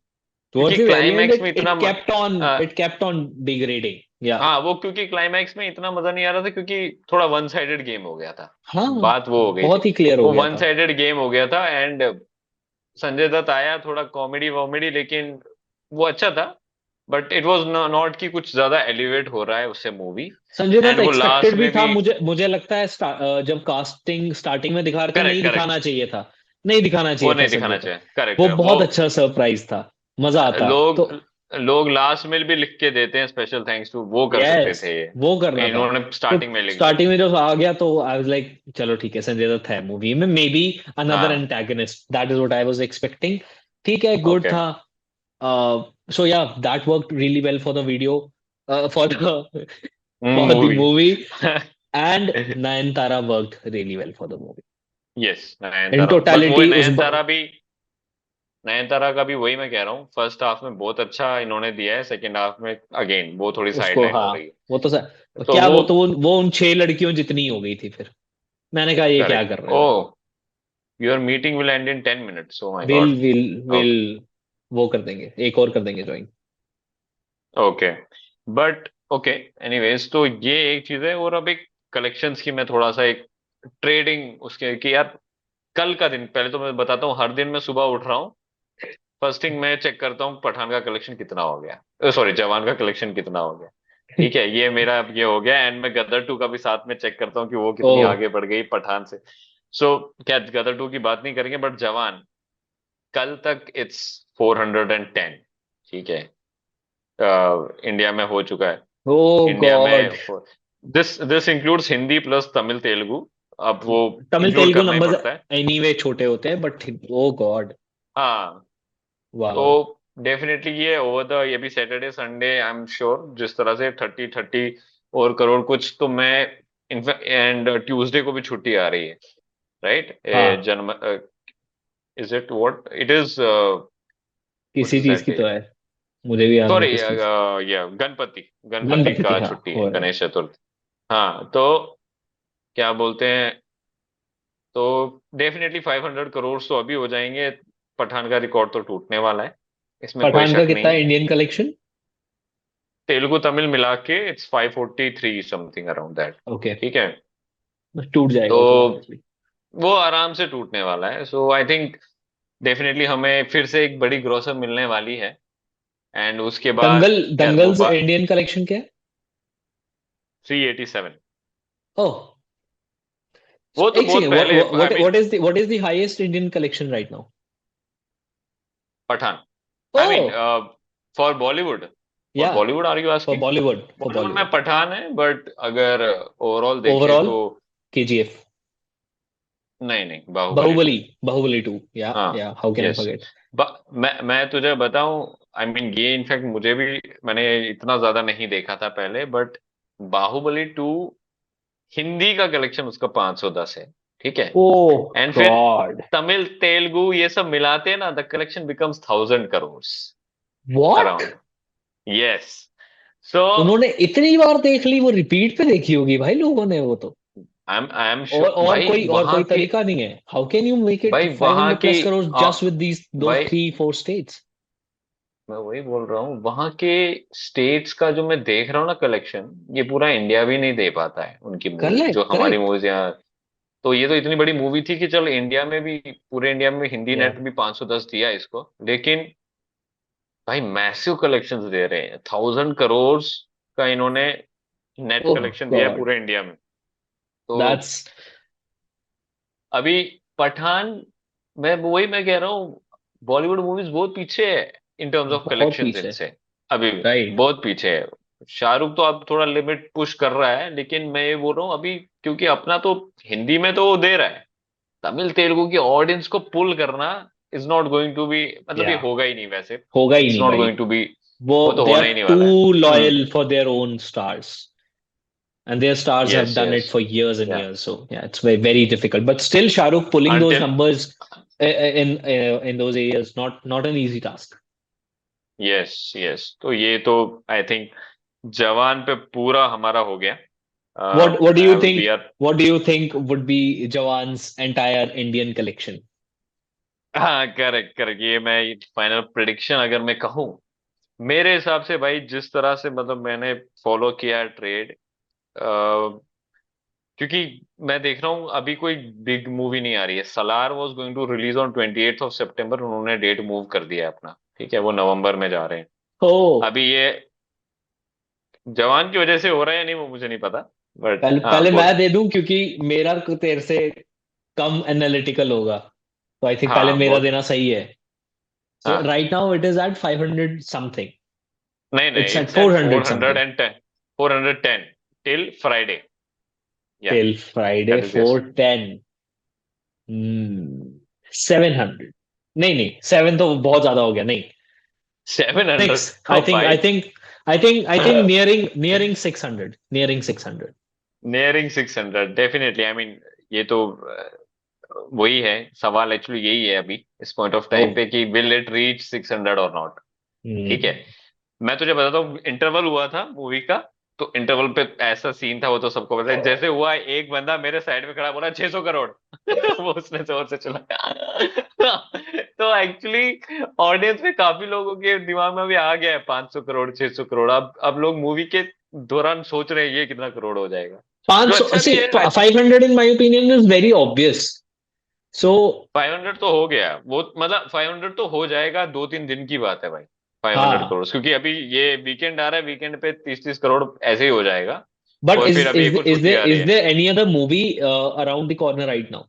towards क्योंकि the very end climax में इतना it kept on degrading. या हाँ, वो क्योंकि climax में इतना मजा नहीं आ रहा था, क्योंकि थोड़ा वन साइडेड गेम हो गया था। हाँ, बात वो हो गई थी, बहुत ही क्लियर हो वो गया वन था। साइडेड गेम हो गया था। एंड संजय दत्त आया, थोड़ा कॉमेडी वॉमेडी, लेकिन वो अच्छा था। बट इट वाज नॉट कि कुछ ज्यादा एलिवेट हो रहा है उससे मूवी। संजय दत्त एंड वो लास्ट एक्सपेक्टेड भी में था, भी। मुझे लगता है जब कास्टिंग स्टार्टिंग में दिखा रहे थे, नहीं करेक्ट करेक्ट। दिखाना चाहिए था, नहीं दिखाना वो चाहिए था नहीं संजय दिखाना दत्त। चाहिए, करेक्ट वो वो। बहुत अच्छा सरप्राइज था, मजा आता तो। लोग लोग लास्ट में भी लिख के देते हैं स्पेशल थैंक्स टू, वो कर सकते यस, थे वो करना ये, था। इन्होंने तो स्टार्टिंग में लिख दिया। स्टार्टिंग में जब आ गया तो आई वाज लाइक चलो ठीक है, संजय दत्त है मूवी में, मे बी अनदर हाँ। Antagonist, that is what I was expecting. ठीक है, गुड ओके। था। So yeah, that worked really well for the video, for the for the movie. Movie. And Nayanthara worked really well for the movie yes, in Nayanthara, but वो totality उस नयनतारा का भी वही मैं कह रहा हूँ, फर्स्ट हाफ में बहुत अच्छा इन्होंने दिया है, सेकंड हाफ में अगेन वो थोड़ी साइड उसको, लाइन हो हाँ, रही वो तो है, तो क्या, वो। वो उन 6 लड़कियों जितनी हो गई थी फिर। मैंने कहा ये क्या करेक्ट। कर रहे हो ओ, यार। Your meeting will and in 10 minutes, oh my will God. Will will okay. वो कर देंगे, एक और कर देंगे join. Okay. But okay, anyways, तो ये एक चीज है। और अब एक कलेक्शंस की मैं थोड़ा सा एक ट्रेडिंग उसके कि यार, कल का दिन पहले तो मैं बताता हूँ, हर दिन मैं सुबह उठ रहा हूँ, फर्स्ट थिंग मैं चेक करता हूँ पठान का कलेक्शन कितना हो गया, सॉरी जवान का कलेक्शन कितना हो गया। ठीक है, ये मेरा अब ये हो गया। एंड मैं गदर 2 का भी साथ में चेक करता हूँ कि वो ओ, कितनी आगे बढ़ गई पठान से। सो क्या गदर 2 की बात नहीं करेंगे, बट जवान कल तक इट्स 410, ठीक है, इंडिया में हो चुका है। ओ इंडिया गॉड। में this this includes Hindi plus Tamil Telugu, अब वो तमिल इंक्लूड तेलुगु करना ही नंबर्स पड़ता है। एनीवे छोटे होते हैं, बट ओ गॉड। हाँ, तो वाह। डेफिनेटली ये ओवर द, ये भी Saturday Sunday I am sure, जिस तरह से 30 और करोड़ कुछ, तो मैं इनफैक्ट एंड ट्यूसडे को भी छुट्टी आ रही है, राइट? हाँ, जन्म, is it what it is, what किसी इज चीज दैट की डे? तो है, मुझे भी याद नहीं सॉरी, किस चीज। ये गणपति, गणपति गणपति, का हाँ छुट्टी है, हो रहा है। गणेश चतुर्थी। हाँ, तो क्या बोलते हैं, तो डेफिनेटली 500 करोड़ तो अभी हो जाएंगे। पठान का रिकॉर्ड तो टूटने वाला है, इसमें कोई पठान का शक कितना नहीं है है। Indian collection? तेलुगु तमिल मिला के it's 543 something around that, okay. ठीक है। टूट जाएगा तो वो तो ऑब्वियसली। वो आराम से टूटने वाला है, सो आई थिंक डेफिनेटली हमें फिर से एक बड़ी ग्रोसर मिलने वाली है। एंड उसके बाद दंगल, खैर वो दंगल्स बात, इंडियन कलेक्शन क्या है? 387। ओह, वो तो एक बहुत सेकंड, पहले, I mean, what is the highest Indian collection right now? Pathaan, I oh, mean, for Bollywood, for yeah, Bollywood are you for asking? Bollywood, for Bollywood में बॉलीवुड। पठान है, बट अगर ओवरऑल देखे ओवरऑल तो केजीएफ। नहीं नहीं, बाहुबली बाहुबली, 2। बाहुबली 2, या हाँ, how can I yes. Forget. मैं तुझे बताऊं, आई मीन ये इनफैक्ट मुझे भी, मैंने इतना ज्यादा नहीं देखा था पहले, बट बाहुबली 2 हिंदी का कलेक्शन उसका 510 है, ठीक है। ओह एंड फिर गॉड। तमिल तेलुगु ये सब मिलाते हैं ना, the collection becomes 1000 crore what? Around. Yes. So उन्होंने इतनी बार देख ली, वो रिपीट पे देखी होगी भाई लोगों ने वो तो। आई एम और श्योर भाई, और वहां कोई की, तरीका नहीं है। How can you make it भाई वहां 500 की, प्लस करोड़ आ, जस्ट विद दीज दोस भाई 3 4 स्टेट्स? मैं वही बोल रहा हूँ, वहां के स्टेट्स का जो मैं देख रहा हूँ ना कलेक्शन, ये पूरा इंडिया भी नहीं दे पाता है उनकी मूवी, जो करेक्ट, हमारी करेक्ट। मूवीज यहाँ। तो ये तो इतनी बड़ी मूवी थी कि चल इंडिया में भी, पूरे इंडिया में हिंदी या, नेट भी 510 दिया इसको, लेकिन भाई मैसिव कलेक्शंस दे रहे हैं, 1000 करोड़ का इन्होंने नेट ओह कलेक्शन दिया है गॉड, पूरे इंडिया में। तो दैट्स अभी पठान, मैं कह रहा हूँ, बॉलीवुड मूवीज बहुत पीछे है इन टर्म्स ऑफ बहुत कलेक्शंस पीछे। इनसे, अभी भी राइट। बहुत पीछे है। शाहरुख तो अब थोड़ा लिमिट पुश कर रहा है, लेकिन मैं ये बोल रहा हूँ अभी, क्योंकि अपना तो हिंदी में तो वो दे रहा है, तमिल तेलुगु की ऑडियंस को पुल करना is not going to be, मतलब या, ये होगा ही नहीं वैसे। होगा ही इट्स नहीं नॉट भाई। गोइंग टू बी, वो वो तो दे होना आर ही नहीं टू वाला है। Loyal for their own stars, and their stars have yes done yes, it for years and या, years. So yeah, it's very, very difficult. But still, Shahrukh pulling those until, numbers in those areas, not an easy task. Yes yes, तो ये तो I think जवान पे पूरा हमारा हो गया। What do you we think? Are, What do you think would be Jawan's entire Indian collection? हाँ करेक्ट करेक्ट, ये मैं फाइनल प्रिडिक्शन अगर मैं कहूँ, मेरे हिसाब से भाई जिस तरह से मतलब मैंने फॉलो किया है ट्रेड, क्योंकि मैं देख रहा हूँ अभी कोई बिग मूवी नहीं आ रही है। Salaar was going to release on 28 सितंबर, उन्होंने डेट मूव कर दिया है अपना, ठीक है, वो नवंबर में जा रहे हैं। Oh, अभी ये जवान की वजह से हो रहा है या नहीं वो मुझे नहीं पता, बट पहले हाँ पहले मैं बोल। दे दूं, क्योंकि मेरा तेरे से कम एनालिटिकल होगा, तो आई थिंक पहले हाँ मेरा बोल। देना सही है. So हाँ, right now it is at 500 something. नहीं It's नहीं, at it's at 400 four hundred something and ten 410 till Friday, या till Friday that is yes, 410. 700. नहीं नहीं, 7 तो बहुत ज्यादा हो गया. नहीं, 700 6. तो भाई, I think nearing 600. Nearing 600. Nearing 600 definitely, I mean ये तो वही है, सवाल एक्चुअली यही है अभी इस पॉइंट ऑफ टाइम Oh. पे कि विल इट रीच 600 और नॉट, ठीक है। Hmm. मैं तुझे बताता हूँ, इंटरवल हुआ था मूवी का, तो इंटरवल पे ऐसा सीन था, वो तो सबको पता है, जैसे हुआ एक बंदा मेरे साइड में खड़ा बोला 600 करोड़ वो उसने जोर से चला तो एक्चुअली ऑडियंस में काफी लोगों के दिमाग में भी आ गया है 500 करोड़ 600 करोड़, अब लोग मूवी के दौरान सोच रहे हैं ये कितना करोड़ हो जाएगा, जो 500, अच्छा भी see, है। 500 in my opinion is very obvious. So 500 तो हो गया वो, मतलब 500 तो हो जाएगा, 2-3 दिन की बात है भाई, 500 करोड़, हाँ, क्योंकि अभी ये वीकेंड आ रहा है, वीकेंड पे 30-30 करोड़ ऐसे ही हो जाएगा। but और फिर अभी एक और छुट्टी आ रही is है। there any other movie around the corner right now?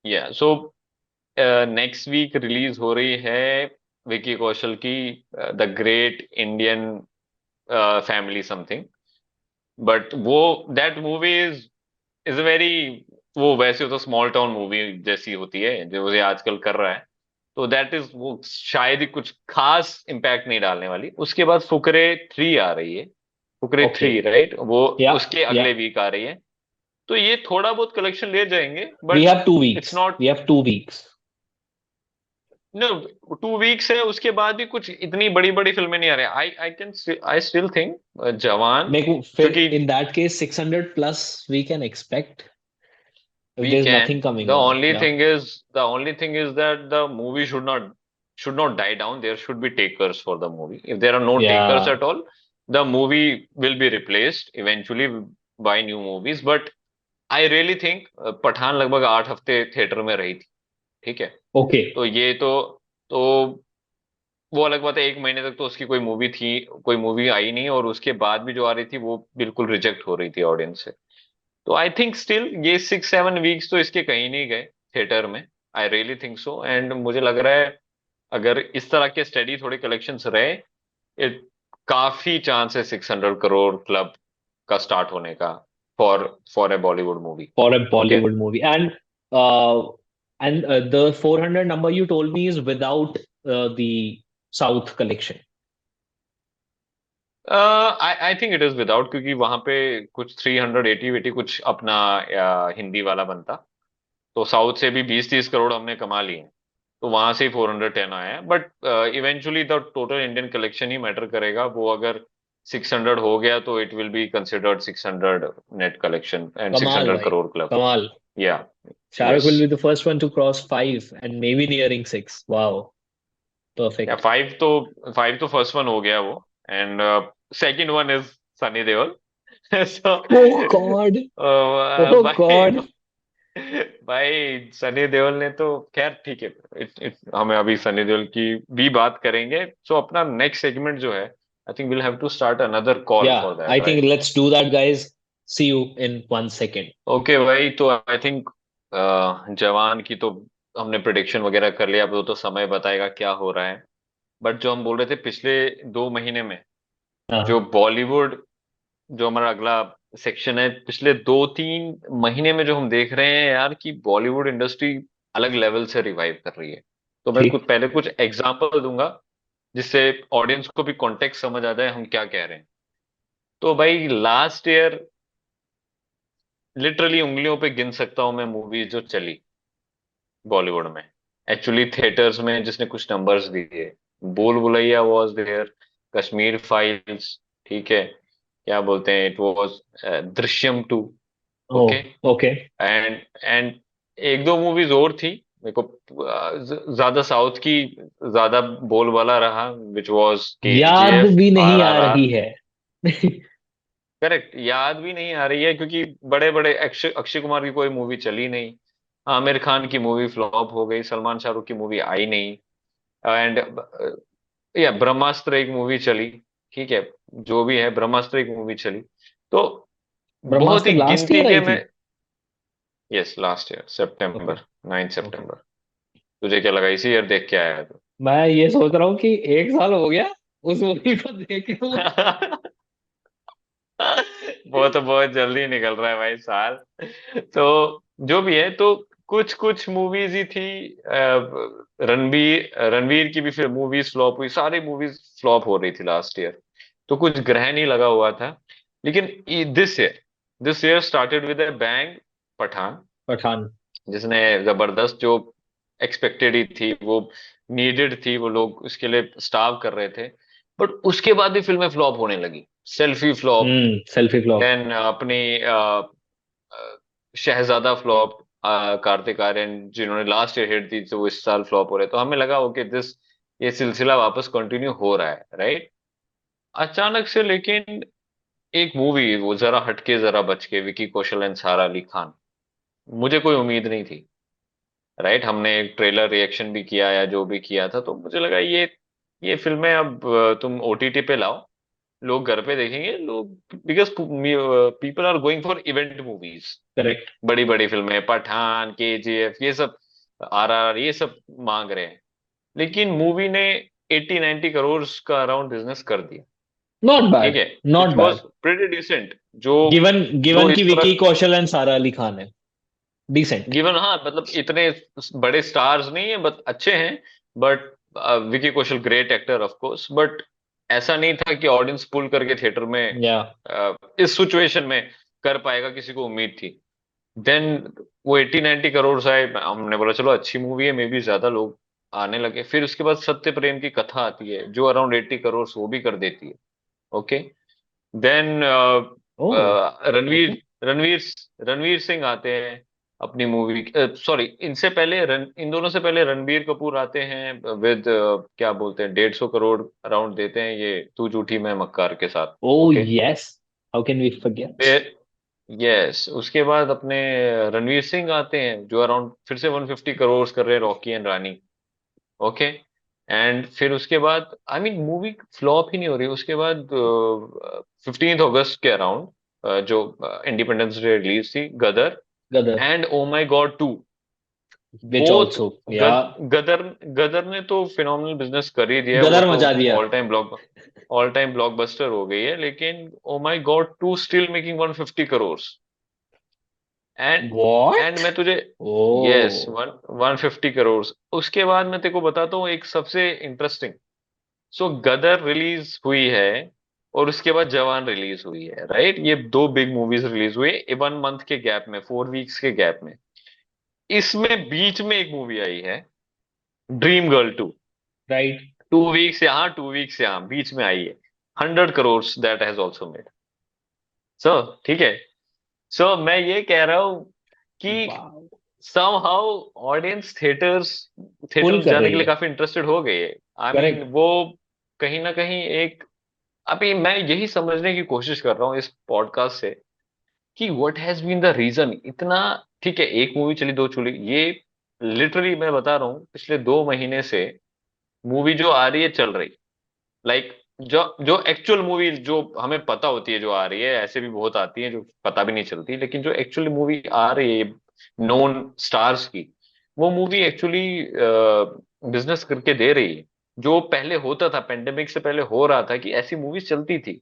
या सो नेक्स्ट वीक रिलीज हो रही है विकी कौशल की the great Indian family something, but वो that movie is a very, वो वैसे तो स्मॉल टाउन मूवी जैसी होती है जो ये आजकल कर रहा है, तो दैट इज वो शायद ही कुछ खास इम्पैक्ट नहीं डालने वाली। उसके बाद फुकरे 3 आ रही है, ओके। फुकरे 3, राइट, वो या उसके या अगले वीक आ रही है। तो ये थोड़ा बहुत कलेक्शन ले जाएंगे, we but have to it's weeks not. We have 2 weeks no, 2 weeks है, उसके बाद भी कुछ इतनी बड़ी बड़ी फिल्में नहीं आ रही। आई स्टिल थिंक जवान, मेरे को फिर क्योंकि in that case 600 plus we can expect if we there's can, nothing coming on. Yeah. the only thing is that the movie should not die down. There should be takers for the movie. If there are no takers Yeah. at all, the movie will be replaced eventually by new movies. But I really think Pathaan लगभग 8 हफ्ते theatre में रही थी, ठीक है। Okay. तो ये तो वो अलग बात है, 1 महीने तक तो उसकी कोई मूवी थी, कोई मूवी आई नहीं, और उसके बाद भी जो आ रही थी वो बिल्कुल रिजेक्ट हो रही थी ऑडियंस से। तो आई थिंक स्टिल ये 6-7 वीक्स तो इसके कहीं नहीं गए थिएटर में। आई रियली थिंक सो, एंड मुझे लग रहा है अगर इस तरह के स्टडी थोड़े कलेक्शंस रहे, इट काफी चांस है 600 करोड़ क्लब का स्टार्ट होने का, for for a Bollywood movie. For a okay. Bollywood movie. And the 400 number you told me is without the South collection. I I think it is without, क्योंकि वहां पे कुछ 380 कुछ अपना हिंदी वाला बनता, तो साउथ से भी 20-30 करोड़ हमने कमा लिए हैं, तो वहां से ही 410 आया है। But eventually the total Indian collection he matter करेगा। वो अगर 600 हो गया तो it will be considered 600 net collection and six Kamal, hundred bhai. Crore club. Kamal. या। Shahrukh yes. will be the first one to cross 5 and maybe nearing 6. Wow. या Perfect. 5 तो first one हो गया वो, and second one is Sunny Deol. So Oh God. Oh भाई, God. भाई सनी देओल ने तो खैर ठीक है। हमें अभी सनी देओल की भी बात करेंगे, सो अपना नेक्स्ट सेगमेंट जो है, I think will have to start another call Yeah, for that, I think right. let's do that, guys. See you in 1 second. Okay भाई, तो आई थिंक जवान की तो हमने प्रिडिक्शन वगैरह कर लिया, अब वो तो समय बताएगा क्या हो रहा है। बट जो हम बोल रहे थे पिछले 2 महीने में, Uh, जो बॉलीवुड, जो हमारा अगला सेक्शन है, पिछले 2-3 महीने में जो हम देख रहे हैं यार, कि बॉलीवुड इंडस्ट्री अलग लेवल से रिवाइव कर रही है। तो मैं कुछ ठीक. पहले कुछ एग्जांपल दूंगा जिससे ऑडियंस को भी कॉन्टेक्स्ट समझ आ जाए हम क्या कह रहे हैं। तो भाई लास्ट ईयर लिटरली उंगलियों पे गिन सकता हूं मैं मूवीज जो चली बॉलीवुड में, एक्चुअली थिएटर्स में, जिसने कुछ नंबर्स दिए। Bhool Bhulaiyaa was there, Kashmir files, ठीक है, क्या बोलते हैं, it was Drishyam 2। Okay. Oh, okay. And एक दो मूवीज और थी मेरे को ज्यादा साउथ की ज्यादा बोलबाला रहा, विच वॉज याद KGF, भी नहीं आ RRR। रही है. करेक्ट, याद भी नहीं आ रही है क्योंकि बड़े बड़े अक्षय अक्षय कुमार की कोई मूवी चली नहीं, आमिर खान की मूवी फ्लॉप हो गई, सलमान शाहरुख की मूवी आई नहीं, एंड या ब्रह्मास्त्र एक मूवी चली, ठीक है, जो भी है, ब्रह्मास्त्र एक मूवी चली। तो बहुत ब्रह्मास्त्र ही लास्ट गिनती ईयर के आई में। थी. Yes, last year okay. सितंबर, 9 ओके. सितंबर। तुझे क्या लगा इसी ईयर देख के आया तू? मैं ये सोच रहा हूँ कि 1 साल हो गया उस मूवी को देखे हुए. वो तो बहुत जल्दी निकल रहा है भाई साल। तो जो भी है, तो कुछ कुछ मूवीज ही थी। रणबीर रणवीर की भी फिर मूवीज फ्लॉप हुई, सारी मूवीज फ्लॉप हो रही थी लास्ट ईयर, तो कुछ ग्रहण ही लगा हुआ था। लेकिन this year started with a bang, Pathaan, Pathaan. जिसने जबरदस्त, जो एक्सपेक्टेड ही थी वो, नीडेड थी, वो लोग उसके लिए स्टाव कर रहे थे। बट उसके बाद भी फिल्में फ्लॉप होने लगी, selfie flop, selfie flop. Then अपनी शहजादा फ्लॉप, कार्तिक आर्यन जिन्होंने लास्ट ईयर हिट दी, तो वो इस साल फ्लॉप हो रहे, तो हमें लगा ओके दिस, ये सिलसिला वापस कंटिन्यू हो रहा है, राइट। अचानक से लेकिन एक मूवी, वो जरा हटके जरा बचके, विकी कौशल एंड सारा अली खान, मुझे कोई उम्मीद नहीं थी, राइट। हमने एक ट्रेलर रिएक्शन भी किया या जो भी किया था, तो मुझे लगा ये फिल्में अब तुम OTT पे लाओ, लोग घर पे देखेंगे, लोग because people are going for event movies, correct. बड़ी बड़ी फिल्में, पठान, केजीएफ, ये सब, आरआर, ये सब मांग रहे हैं। लेकिन मूवी ने 80-90 करोड़ का अराउंड बिजनेस कर दिया। नॉट ठीक बैड, है, not which was bad. Pretty decent. जो गिवन जो गिवन की इस विकी तरह, कौशल एंड सारा अली खान है, डिसेंट। गिवन, हाँ मतलब इतने बड़े स्टार्स नहीं है, बट अच्छे हैं। But Vicky Kaushal great actor of course, but ऐसा नहीं था कि ऑडियंस पुल करके थिएटर में या इस सिचुएशन में कर पाएगा, किसी को उम्मीद थी। देन वो 80-90 करोड़ आए, हमने बोला चलो अच्छी मूवी है, मे बी ज्यादा लोग आने लगे। फिर उसके बाद सत्य प्रेम की कथा आती है जो अराउंड 80 करोड़ वो भी कर देती है। ओके। देन ओह, ओके। रणवीर रणवीर रणवीर सिंह आते हैं अपनी मूवी, सॉरी, इनसे पहले इन दोनों से पहले रणबीर कपूर आते हैं विद, क्या बोलते हैं, 150 करोड़ अराउंड देते हैं ये तू झूठी मैं मक्कार के साथ। Oh okay. Yes, how can we forget. फिर यस, उसके बाद अपने रणवीर सिंह आते हैं जो अराउंड फिर से 150 करोड़ कर रहे हैं, Rocky and Rani. Okay. And फिर उसके बाद आई मीन मूवी फ्लॉप ही नहीं हो रही। उसके बाद 15 अगस्त के अराउंड जो इंडिपेंडेंस डे रिलीज थी, Gadar Gadar, and oh my God 2। Which both also, yeah Gadar गदर ने तो फिनोमिनल बिजनेस कर ही दिया है, वो गदर तो मचा दिया। ऑल टाइम ब्लॉकबस्टर हो गई है। लेकिन oh my God 2 still making 150 crore. And what? And मैं तुझे, यस, ओ, 150 करोड़। उसके बाद मैं तेरे को बताता हूँ एक सबसे इंटरेस्टिंग। सो गदर रिलीज हुई है और उसके बाद जवान रिलीज हुई है, राइट? ये दो बिग मूवीज रिलीज हुई 1 मंथ के गैप में, 4 वीक्स के गैप में। इसमें बीच में एक मूवी आई है, ड्रीम गर्ल 2। राइट। 2 वीक्स यहाँ, 2 वीक्स यहाँ, बीच में आई है। 100 crore that has also made. So ठीक है। सो मैं ये कह रहा हूँ कि वाह, somehow ऑडियंस थिएटर्स पुल थिएटर्स कर जाने रही के लिए है। काफी इंटरेस्टेड हो गई है। I mean correct. वो कहीं ना कहीं एक, अभी मैं यही समझने की कोशिश कर रहा हूँ इस पॉडकास्ट से कि what has been the reason इतना। ठीक है, एक मूवी चली, दो चली, ये लिटरली मैं बता रहा हूँ पिछले 2 महीने से मूवी जो आ रही है चल रही, लाइक जो जो एक्चुअल मूवी जो हमें पता होती है जो आ रही है, ऐसे भी बहुत आती है जो पता भी नहीं चलती, लेकिन जो एक्चुअली मूवी आ रही है नोन स्टार्स की, वो मूवी एक्चुअली बिजनेस करके दे रही है। जो पहले होता था, पेंडेमिक से पहले हो रहा था कि ऐसी मूवीज चलती थी।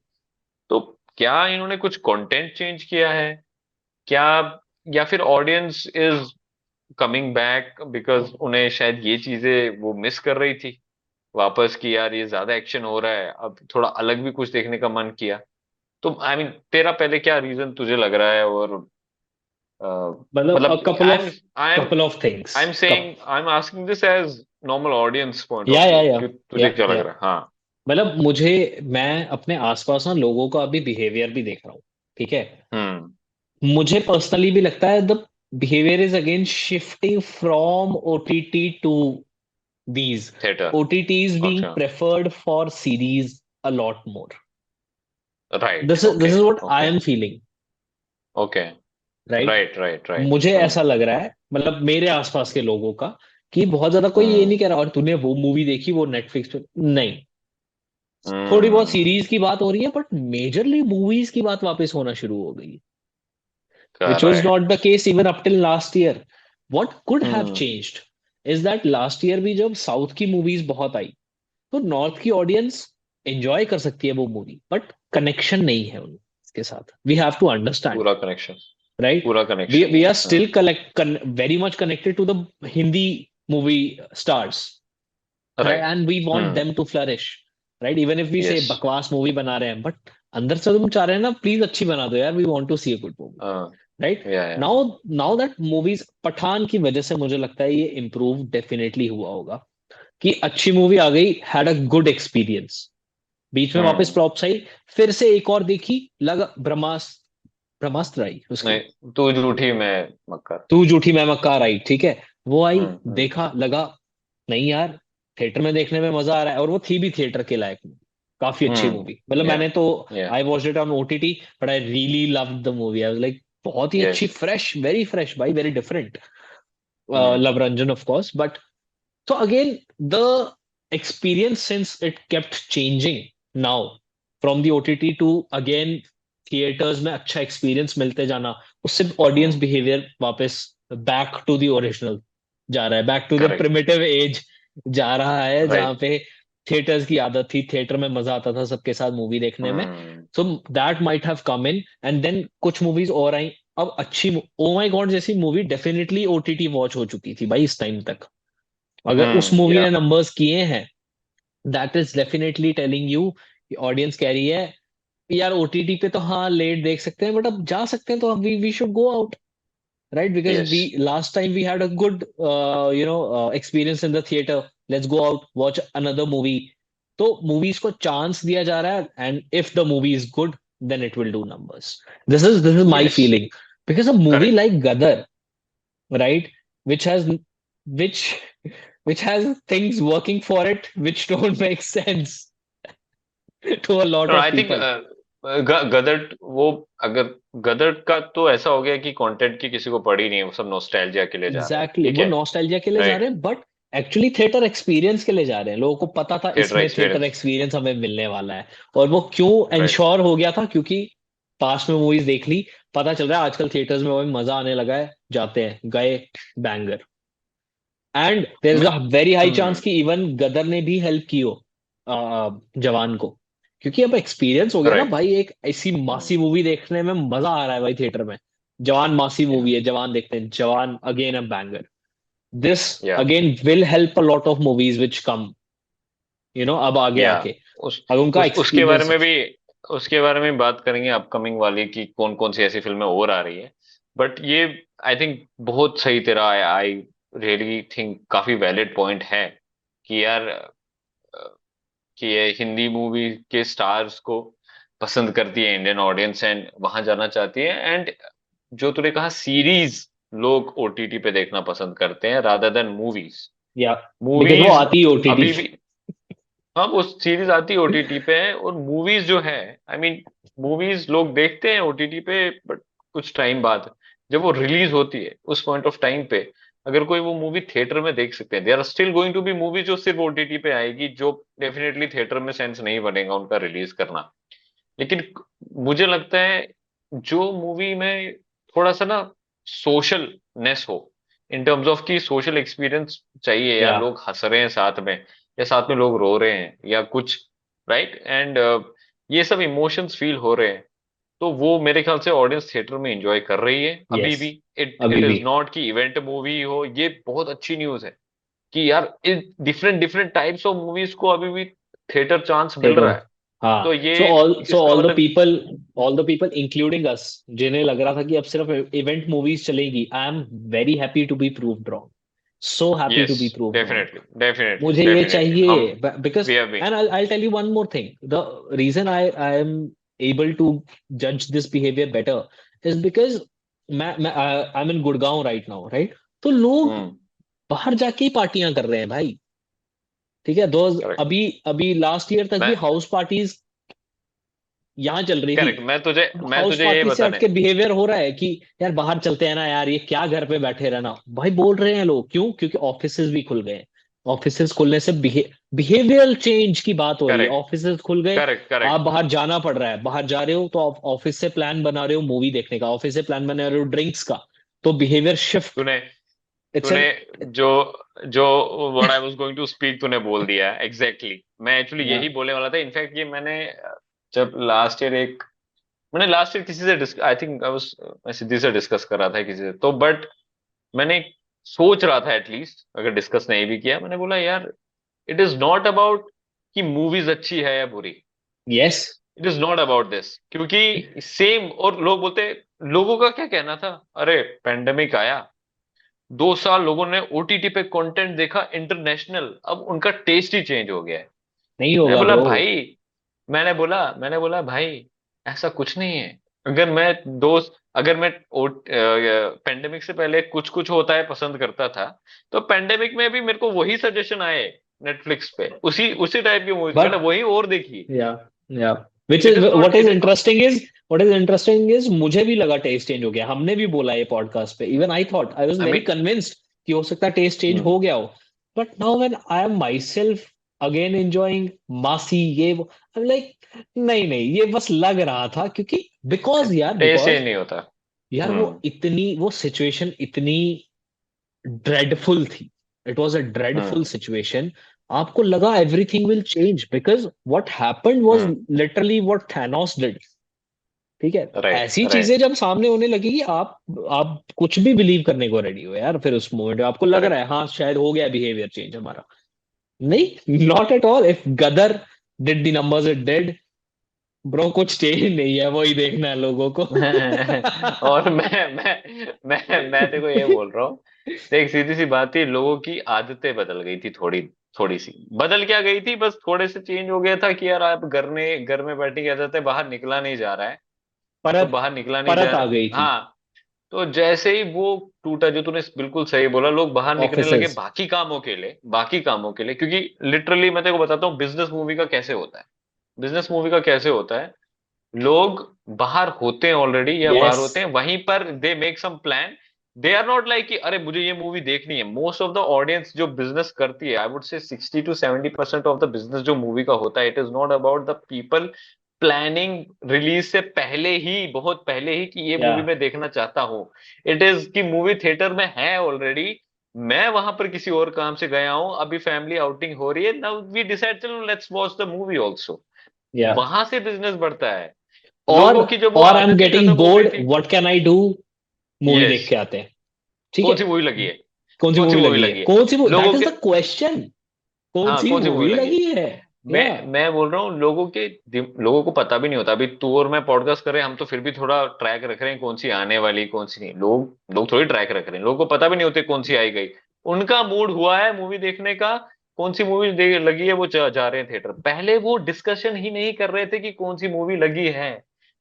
तो क्या इन्होंने कुछ कंटेंट चेंज किया है क्या, या फिर audience is coming back because उन्हें शायद ये चीजें वो मिस कर रही थी वापस, कि यार ये ज्यादा एक्शन हो रहा है, अब थोड़ा अलग भी कुछ देखने का मन किया। तो आई मीन तेरा पहले क्या रीजन तुझे लग रहा है? और अ, मतलब अ मतलब couple I of am I am couple of things. I am cup saying, I am asking this as normal audience point या ऑफ या व्यू या कि या तुझे क्या लग या रहा है? हाँ। मतलब मैं अपने आसपास ना लोगों का अभी बिहेवियर भी देख रहा हूँ, ठीक है। हम्म। मुझे पर्सनली भी लगता है the behaviour is again shifting from OTT to these theatre. OTTs being अच्छा। preferred for series a lot more. Right. This okay. is what I okay. am feeling, okay. right? Right right right. मुझे ऐसा लग रहा है, मतलब मेरे आसपास के लोगों का, कि बहुत ज्यादा कोई ये नहीं हम्म। कह रहा और तूने वो मूवी देखी वो नेटफ्लिक्स पे नहीं। थोड़ी बहुत हम्म। सीरीज की बात हो रही है बट मेजरली मूवीज की बात वापस होना शुरू हो गई, which was not correct. the case even up till last year. What could have hmm. changed is that last year भी जब साउथ की मूवीज बहुत आई तो नॉर्थ की ऑडियंस एंजॉय कर सकती है वो मूवी, बट कनेक्शन नहीं है उनके साथ। वी हैव टू अंडरस्टैंड, पूरा कनेक्शन। राइट? पूरा कनेक्शन वी नहीं। Are still collect very much connected to the Hindi movie stars, right. And we want hmm. Them to flourish, right? Even if we say yes. बकवास movie बना रहे हैं but अंदर से तुम चाह रहे हैं ना प्लीज अच्छी बना दो यार, we want to see a good movie, हाँ। Right? Yeah. Now now that movies Pathaan की वजह से मुझे लगता है ये इम्प्रूव डेफिनेटली हुआ होगा, कि अच्छी मूवी आ गई, हैड अ गुड एक्सपीरियंस, बीच में वापस हम्म। फ्लॉप्स आई, फिर से एक और देखी, लगा ब्रह्मास्त्र, ब्रह्मास्त्र आई उसकी, नहीं, तू झूठी मैं मक्कर। तू झूठी मैं मक्कार आई, ठीक है, वो आई, हम्म। देखा, लगा नहीं यार, थिएटर में देखने में मजा आ रहा है, और वो थी भी थिएटर के लायक मूवी, काफी अच्छी मूवी, मतलब या। मैंने तो या। I watched it on OTT but I really love the movie, I was like बहुत ही यस। अच्छी, फ्रेश, वेरी फ्रेश भाई, very different, hmm. Love Ranjan of course, but so again, the experience since it kept changing now from the OTT to again theatres में अच्छा experience मिलते जाना, उससे audience हम्म। Behaviour वापस back to the original जा रहा है, back to the correct. Primitive as जा रहा है, जहाँ राइट। पे थिएटर्स की आदत थी, थिएटर में मजा आता था सबके साथ मूवी देखने में। Hmm. So that might have come in, and then कुछ मूवीज और आई। अब अच्छी, ओ माय गॉड जैसी मूवी डेफिनेटली ओटीटी वॉच हो चुकी थी भाई इस टाइम तक। अगर उस मूवी या ने नंबर्स किए हैं, that is definitely telling you कि ऑडियंस कह रही है यार ओटीटी पे तो हाँ लेट देख सकते हैं, बट अब जा सकते हैं तो we should go out, right? Because yes. We last time we had a good experience in the theatre, let's go out watch another movie. तो मूवीज को चांस दिया जा रहा है, and if the movie is good then it will do numbers. This is my yes. Feeling, because a movie correct. Like Gadar, right, which has which which has things working for it which don't make sense to a lot of I think people. गदर वो, अगर गदर का तो ऐसा हो गया कि content की किसी को पड़ी नहीं है, वो सब नॉस्टैल्जिया के लिए जा रहे हैं, एग्जैक्टली ठीक वो है। नॉस्टैल्जिया के लिए जा रहे राइट। हैं, बट एक्चुअली थिएटर एक्सपीरियंस के लिए जा रहे हैं। लोगों को पता था थिएटर इसमें थिएटर एक्सपीरियंस। एक्सपीरियंस हमें मिलने वाला है, और वो क्यों राइट। इंश्योर हो गया था, क्योंकि पास्ट में मूवीज देख ली, पता चल रहा है आजकल थिएटर्स में वो मजा आने लगा है, जाते हैं गए, बैंगर। एंड देयर इज मैं अ वेरी हाई चांस हम्म। कि इवन गदर ने भी हेल्प की हो जवान को, क्योंकि अब एक्सपीरियंस हो गया ना राइट। भाई, एक ऐसी मासी हम्म। मूवी देखने में मजा आ रहा है भाई थिएटर में। जवान मासी या मूवी है, जवान देखते हैं, Jawan again a banger. This yeah again will help a lot of movies which come, अब आगे या आके उस अगर उनका उसके बारे एक्सपीरियंस। में भी, उसके बारे में बात करेंगे अपकमिंग वाली कि कौन कौन सी ऐसी फिल्में और आ रही है। बट ये आई थिंक बहुत सही तेरा, आई रियली थिंक काफी वैलिड पॉइंट है कि यार कि ये हिंदी मूवी के स्टार्स को पसंद करती है इंडियन ऑडियंस, एंड वहां जाना चाहती है। एंड जो तूने कहा सीरीज लोग ओटीटी पे देखना पसंद करते हैं रादर देन मूवीज। या बिकॉज वो मूवीज आती है ओटीटी। अभी भी, हाँ वो सीरीज आती है ओटीटी पे, और मूवीज जो है आई मीन मूवीज लोग देखते हैं ओटीटी पे, बट कुछ टाइम बाद जब वो रिलीज होती है उस पॉइंट ऑफ टाइम पे अगर कोई वो मूवी थिएटर में देख सकते हैं, there are still going to be movie जो सिर्फ ओटीटी पे आएगी, जो डेफिनेटली थिएटर में सेंस नहीं बनेगा उनका रिलीज करना। लेकिन मुझे लगता है जो मूवी में थोड़ा सा ना सोशलनेस हो, इन टर्म्स ऑफ की सोशल एक्सपीरियंस चाहिए यार, या लोग हंस रहे हैं साथ में या साथ में लोग रो रहे हैं या कुछ, राइट, एंड ये सब इमोशंस फील हो रहे हैं, तो वो मेरे ख्याल से ऑडियंस थिएटर में एंजॉय कर रही है अभी यस, भी। इट अभी इट भी। इज नॉट कि इवेंट मूवी हो, ये बहुत अच्छी न्यूज है कि यार इस different different types of movies को अभी भी थिएटर चांस मिल थिएटर, रहा है। हाँ। तो ये सो इसका ऑल द मतलब people, all the people including अस, जिन्हें लग रहा था कि अब सिर्फ इवेंट मूवीज चलेगी, I am very happy to be proved wrong, so happy to yes, be proved wrong. Definitely definitely मुझे ये डेफिनेटली हम चाहिए because, we have been. And I tell you one more thing, the reason I am able to जज this behaviour better is because मैं I am in Gurgaon right now, right? तो लोग हम्म। बाहर जाके ही पार्टियां कर रहे हैं भाई, ठीक है? दो, करेक्ट। अभी अभी लास्ट ईयर तक भी मैं हाउस पार्टीज यहाँ चल रही थी। करेक्ट मैं हाउस तुझे ये पार्टी से हट बताने। के बिहेवियर हो रहा है कि यार बाहर चलते हैं ना यार, ये क्या घर पे बैठे रहना, भाई बोल रहे हैं लोग। क्यों? क्योंकि ऑफिसेज भी खुल गए हैं। ऑफिसेज खुलने से बिहेवियरल चेंज की बात हो रही है, करेक्ट ऑफिसेज खुल गए। करेक्ट आप करेक्ट। बाहर जाना पड़ रहा है, बाहर जा रहे हो तो आप ऑफिस से प्लान बना रहे हो मूवी देखने का, ऑफिस से प्लान बना रहे हो ड्रिंक्स का, तो बिहेवियर शिफ्ट। तूने इट्स तूने एन जो जो what I was going to speak तूने बोल दिया एग्जैक्टली exactly. मैं एक्चुअली या यही बोलने वाला था। इनफैक्ट ये मैंने जब लास्ट ईयर एक मैंने लास्ट ईयर किसी से आई थिंक आई वाज मैं सिद्धि से डिस्कस कर रहा था किसी से, तो बट मैंने सोच रहा था एटलीस्ट, अगर डिस्कस नहीं भी किया, मैंने बोला यार इट इज नॉट अबाउट कि मूवीज अच्छी है या बुरी, yes. It is not about this, क्योंकि सेम और लोग बोलते, लोगों का क्या कहना था, अरे पेंडेमिक आया 2 साल लोगों ने ओटीटी पे कंटेंट देखा इंटरनेशनल, अब उनका टेस्ट ही चेंज हो गया है। नहीं मैंने होगा बोला ब्रो। भाई, मैंने बोला भाई ऐसा कुछ नहीं है। अगर मैं दोस्त अगर मैं पेंडेमिक से पहले कुछ कुछ होता है पसंद करता था, तो पेंडेमिक में भी मेरे को वही सजेशन आए नेटफ्लिक्स पे, उसी उसी टाइप की मूवीज मैंने बट वही और देखी। या या which it is is what not is it interesting is what is interesting is मुझे भी लगा टेस्ट चेंज हो गया, हमने भी बोला ये पॉडकास्ट पे, even I thought, I was I very mean convinced कि हो सकता है टेस्ट चेंज हो गया हो। But now when I am my self again enjoying मासी ये वो। लाइक नहीं नहीं, ये बस लग रहा था क्योंकि बिकॉज यार, टेस्ट बिकॉज चेंज नहीं होता। यार हम्म। वो सिचुएशन इतनी ड्रेडफुल थी। It was a dreadful hmm. Situation. आपको लगा everything will change because what happened was hmm. Literally what Thanos did. ठीक है। राइट, ऐसी चीजें राइट। जब सामने होने लगी कि आप कुछ भी बिलीव करने को रेडी हो यार, फिर उस मोमेंट में आपको लग रहा करेक्ट। है हाँ शायद हो गया बिहेवियर चेंज हमारा। नहीं, not at all. If Gadar did the numbers it did, bro कुछ चेंज नहीं है, वही देखना है लोगों को। और मैं तेरे को ये बोल रहा हूँ। देख, सीधी सी बात थी, लोगों की आदतें बदल गई थी थोड़ी। थोड़ी सी बदल क्या गई थी, बस थोड़े से चेंज हो गया था कि यार आप घर में बैठ के कहते थे बाहर निकला नहीं जा रहा है। तो परत बाहर निकला नहीं जा परत आ गई रहा, थी। हाँ। तो जैसे ही वो टूटा, जो तूने बिल्कुल सही बोला, लोग बाहर निकलने लगे ऑफिसेस। बाकी कामों के लिए, क्योंकि लिटरली मैं तेको बताता हूँ बिजनेस मूवी का कैसे होता है। बिजनेस मूवी का कैसे होता है, लोग बाहर होते हैं ऑलरेडी या बाहर यस। होते हैं, वहीं पर they make some plan. They are not like कि अरे मुझे ये मूवी देखनी है। मोस्ट ऑफ द ऑडियंस जो बिजनेस करती है, I would say 60 to 70% of the business जो मूवी का होता है, it is not about the people planning release से पहले ही, बहुत पहले ही, कि ये या मूवी मैं देखना चाहता हूँ। इट इज कि मूवी थिएटर में है ऑलरेडी, मैं वहां पर किसी और काम से गया हूं, अभी फैमिली आउटिंग हो रही है, नाउ वी डिसाइड चलो let's watch the movie also. या वहां से बिजनेस बढ़ता है। और लोगों की जब वो आई एम आदत ही गेटिंग खत्म हो गई बोर्ड, थी। What can I do, movie yes. देख के आते हैं। ठीक है। कौन सी मूवी लगी है? कौन सी कौन सी मूवी मूवी लगी है, लगी है? कौन सी मूवी, दैट लोगों इज के, द क्वेश्चन। कौन हाँ, सी कौन सी मूवी मूवी लगी है? लगी है। या मैं बोल रहा हूँ, लोगों को पता भी नहीं होता। अभी तू और मैं पॉडकास्ट कर रहे हैं, हम तो फिर भी थोड़ा ट्रैक रख रहे हैं कौन सी आने वाली कौन सी नहीं। लोग थोड़ी ट्रैक रख रहे हैं, लोगों को पता भी नहीं होते कौन सी आई गई। उनका मूड हुआ है मूवी देखने का, कौन सी मूवी लगी है, वो जा रहे हैं थिएटर। पहले वो डिस्कशन ही नहीं कर रहे थे कि कौन सी मूवी लगी है।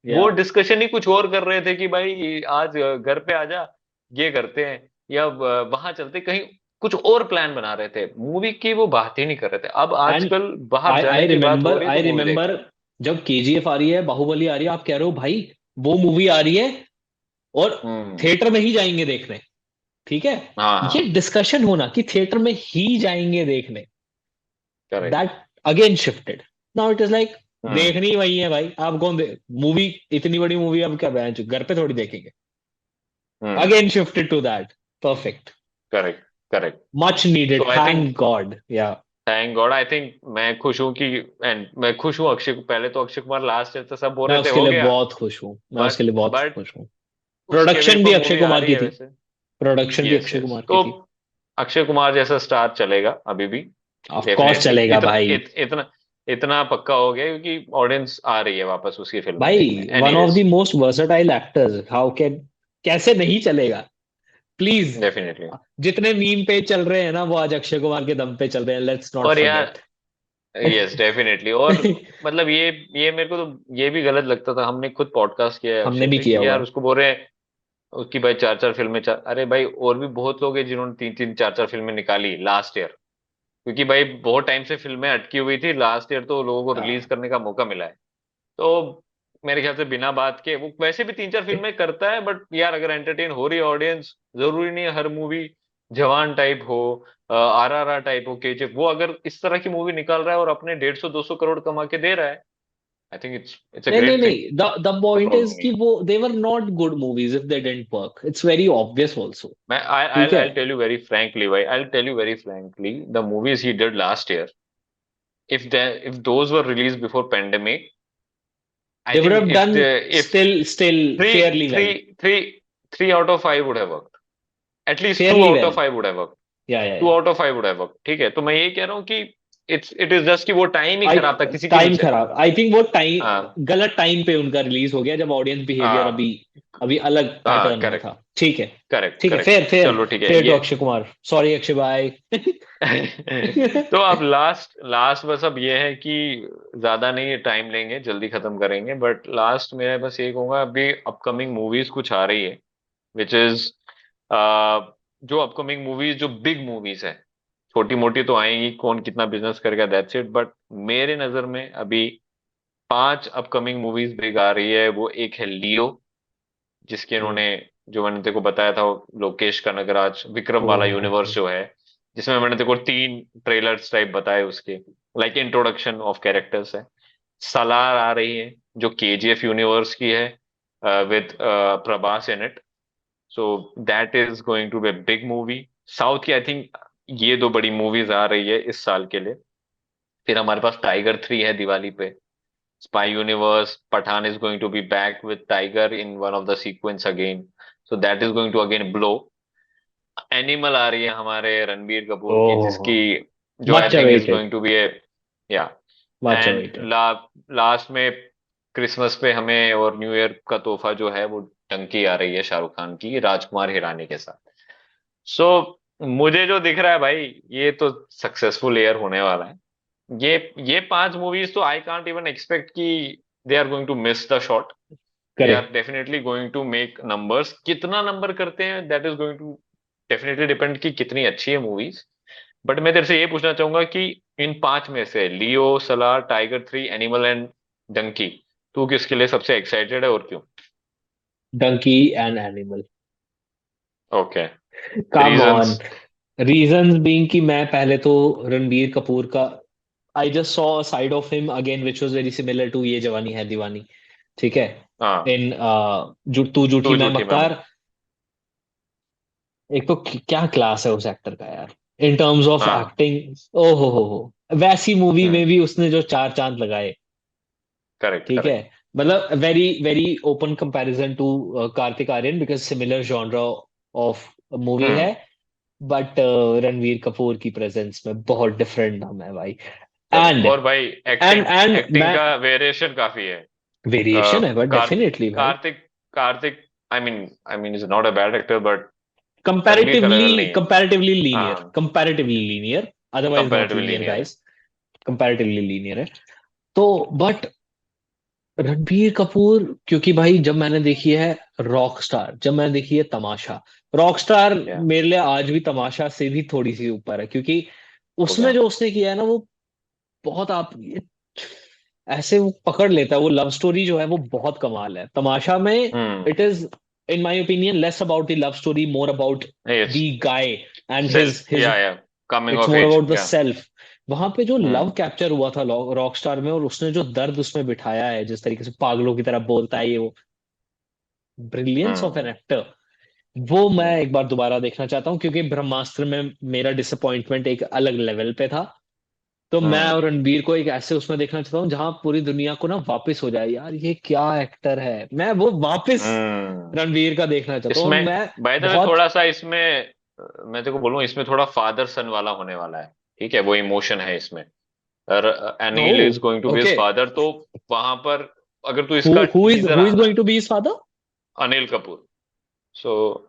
या वो डिस्कशन ही कुछ और कर रहे थे कि भाई आज घर पे आजा, ये करते हैं, या वहां चलते कहीं। कुछ और प्लान बना रहे थे, मूवी की वो बात ही नहीं कर रहे थे। अब एंड आजकल बाहर आई जाने की बात हो रिमेम्बर रही है तो आई मूवी देख रिमेम्बर रहे हैं। जब केजीएफ आ रही है, बाहुबली आ रही है, आप कह रहे हो भाई वो मूवी आ रही है और हम्म। थिएटर में ही जाएंगे देखने। ठीक है। हाँ, ये हाँ। डिस्कशन होना कि थिएटर में ही जाएंगे देखने, correct. That again shifted. Now it is like hmm. देखनी वही है भाई, आप कौन दे मूवी, इतनी बड़ी मूवी अब क्या बहन घर पे थोड़ी देखेंगे। Hmm. Again shifted to that. Perfect. Correct, correct. Much needed, तो I think, thank God. Yeah thank God, I think मैं खुश हूँ कि, एंड मैं खुश हूँ अक्षय, पहले तो अक्षय कुमार लास्ट ईयर तो सब बोल मैं रहे थे उसके हो लिए गया। बहुत खुश हूँ, मैं उसके बट लिए बहुत बट खुश हूँ। उसके भी प्रोडक्शन भी ऊपर अक्षय मूवी आ कुमार रही की है थी। वैसे। प्रोडक्शन भी यस, अक्षय यस। कुमार की तो थी। अक्षय कुमार जैसा स्टार चलेगा अभी भी। ऑफ कोर्स डेफिनेटली चलेगा इतना भाई। इतना इतना पक्का हो गया, क्योंकि ऑडियंस आ रही है वापस उसकी फिल्में भाई देखने। One of the anyways. Most versatile actors, how can, कैसे नहीं चलेगा। प्लीज। डेफिनेटली। जितने मीम पे चल रहे हैं ना, वो आज अक्षय कुमार के दम पे चल रहे हैं, लेट्स नॉट और यार, फॉरगेट। Yes, definitely. और मतलब ये मेरे को तो ये भी गलत लगता था, हमने खुद पॉडकास्ट किया है हमने अक्षय भी पे किया कि हुआ यार है। उसको बोल रहे हैं उसकी भाई चार चार फिल्में, अरे भाई और भी बहुत लोग हैं जिन्होंने तीन तीन चार चार फिल्में निकाली लास्ट ईयर। क्योंकि भाई बहुत टाइम से फिल्में अटकी हुई थी, लास्ट ईयर तो लोगों को रिलीज हाँ। करने का मौका मिला है। तो मेरे ख्याल से बिना बात के, वो वैसे भी तीन चार फिल्में करता है, बट यार अगर एंटरटेन हो रही है ऑडियंस, जरूरी नहीं है हर मूवी जवान टाइप हो, RRR टाइप हो, KGF, वो अगर इस तरह की मूवी निकाल रहा है और अपने 150-200 करोड़ कमा के दे रहा है, आई थिंक इट्स अ नहीं नहीं ग्रेट थिंग। नहीं, the no point is problem कि नहीं। वो they were not good movies if they didn't work, it's very obvious also. मैं ठीक है। I'll tell you very frankly, भाई, I'll tell you very frankly, the movies he did last year, if those were released before pandemic, I they would think have done if still three fairly well. three three three out of five would have worked. At least two fairly out of well. five would have worked. या two out of five would have work. ठीक है, तो मैं यही कह रहा हूँ कि इट इज जस्ट कि वो टाइम ही आई खराब था किसी के भी टाइम चले। खराब, आई थिंक वो हाँ, टाइम गलत टाइम पे उनका रिलीज हो गया, जब ऑडियंस बिहेवियर अभी हाँ, अभी अलग हाँ। पैटर्न में करेक्ट, था। ठीक है। करेक्ट, ठीक है, करेक्ट। Fair fair. चलो ठीक है फेयर टू ये। अक्षय कुमार, सॉरी अक्षय भाई। तो अब लास्ट लास्ट बस अब ये है कि ज्यादा नहीं टाइम लेंगे, जल्दी खत्म करेंगे, बट लास्ट मैं बस ये कहूंगा, अभी अपकमिंग मूवीज कुछ आ रही है, विच इज, जो अपकमिंग मूवीज जो बिग मूवीज है, छोटी मोटी तो आएंगी, कौन कितना बिजनेस करेगा, दैट्स इट। बट मेरे नजर में अभी 5 अपकमिंग मूवीज बिग आ रही है। वो एक है लियो, जिसके इन्होंने, जो मैंने तेको बताया था, वो लोकेश कनगराज विक्रम वाला यूनिवर्स ओह। जो है, जिसमें मैंने तेको 3 ट्रेलर्स टाइप बताए उसके। लाइक इंट्रोडक्शन ऑफ कैरेक्टर्स है। सलार आ रही है जो केजीएफ यूनिवर्स की है, with Prabhas in it. So that is going to be big movie south की, आई थिंक। ये दो बड़ी मूवीज आ रही है इस साल के लिए। फिर हमारे पास टाइगर 3 है दिवाली पे। Spy universe, Pathaan is going to be back with Tiger in one of the sequence again. So that is going to again blow. Animal आ रही है हमारे रणबीर कपूर की, ओह, जिसकी जो I much think is awaited, going to be a, yeah. Much and awaited. Last में Christmas पे हमें और न्यू ईयर का तोहफा जो है वो टंकी आ रही है शाहरुख खान की राजकुमार हिरानी के साथ। सो मुझे जो दिख रहा है भाई, ये तो सक्सेसफुल ईयर होने वाला है। ये 5 मूवीज तो आई कांट इवन एक्सपेक्ट कि they are going to miss the shot. They are correct. Definitely going to make numbers. कितना नंबर करते हैं that is going to definitely depend कि कितनी अच्छी है मूवीज। बट मैं तेरे से ये पूछना चाहूंगा कि इन 5 में से Leo, Salaar, Tiger 3, Animal and Dunki, तू किसके लिए सबसे एक्साइटेड है और क्यों? Dunki and Animal. Okay. Come on. Reasons? Reasons being कि मैं पहले तो रणबीर कपूर का I just saw side of him again which was very similar to Yeh Jawaani है दीवानी। ठीक है। हाँ। इन तू झूठी तू मैं झूठी मैं मक्कार। एक तो क्या क्लास है उस एक्टर का यार, इन टर्म्स ऑफ हाँ। एक्टिंग। ओ हो, वैसी मूवी में हम्म। भी उसने जो चार चांद लगाए। करेक्ट ठीक है। करेक्ट। मतलब very very open comparison to Kartik Aaryan because similar genre of movie है। हम्म। बट रणवीर कपूर की प्रेजेंस में बहुत डिफरेंट नाम है भाई। करेक्ट। एंड और भाई एक्टिंग, एंड एक्टिंग मैं का वेरिएशन काफी है। वेरिएशन है बट कार्तिक, डेफिनेटली भाई। Kartik Kartik I mean is not a bad actor, but Ranbir का कंपैरेटिवली लेवल नहीं है। कंपैरेटिवली लीनियर, हाँ। Comparatively linear, otherwise not comparatively linear linear है। गाइस। कंपैरेटिवली लीनियर है। तो बट रणबीर कपूर, क्योंकि भाई जब मैंने देखी है रॉक स्टार, जब मैंने देखी है तमाशा, रॉक स्टार या। मेरे लिए आज भी तमाशा से भी थोड़ी सी ऊपर है, क्योंकि उसमें ओके। जो उसने किया है ना वो बहुत ऐसे वो पकड़ लेता है। वो लव स्टोरी जो है वो बहुत कमाल है तमाशा में। Hmm. It is in my opinion less about the love story, more about it's the guy and self, his yeah coming it's of more age, about the yeah. Self. वहां पे जो लव हम्म। कैप्चर हुआ था rock star में, और उसने जो दर्द उसमें बिठाया है, जिस तरीके से पागलों की तरह बोलता है ये, वो brilliance of an hmm. Actor. वो मैं हम्म। एक बार दोबारा देखना चाहता हूँ, क्योंकि ब्रह्मास्त्र में मेरा डिसअपॉइंटमेंट एक अलग लेवल पे था। तो मैं हम्म। और रणबीर को एक ऐसे उसमें देखना चाहता हूँ जहां पूरी दुनिया को ना वापस हो जाए, यार ये क्या एक्टर है, मैं वो वापस हम्म। रणबीर का देखना चाहता हूँ। और इसमें मैं बाय द वे बहुत थोड़ा सा इसमें, मैं तेको बोलूँ, इसमें थोड़ा फादर सन वाला होने वाला है। ठीक है, वो इमोशन है इसमें। और no. Anil is going to be his okay. Father, तो वहां पर अगर तू हु इसका who is teaser, who is going to be his father? Anil Kapoor. So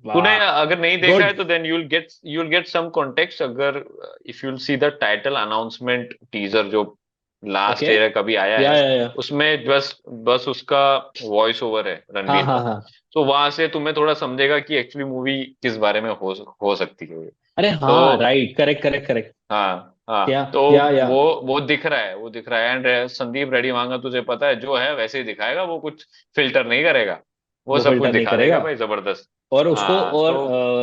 तूने वाह, अगर नहीं देखा गुड। है तो then you will get some context. अगर if you will see the title announcement teaser जो ओके। लास्ट ईयर कभी आया है, या उसमें बस बस उसका वॉइस ओवर है हाँ रणबीर हाँ का। हाँ। तो वहां से तुम्हें थोड़ा समझेगा कि एक्चुअली मूवी किस बारे में हो सकती है ये। अरे तो हाँ, राइट, करेक्ट करेक्ट करेक्ट। हाँ या हाँ, तो या वो दिख रहा है, वो दिख रहा है। एंड संदीप रेड्डी वांगा, तुझे पता है, जो है वैसे ही दिखाएगा। वो कुछ फिल्टर नहीं करेगा, वो वो सब कुछ फिल्टर नहीं दिखा करेगा। देगा भाई, जबरदस्त। और उसको हाँ और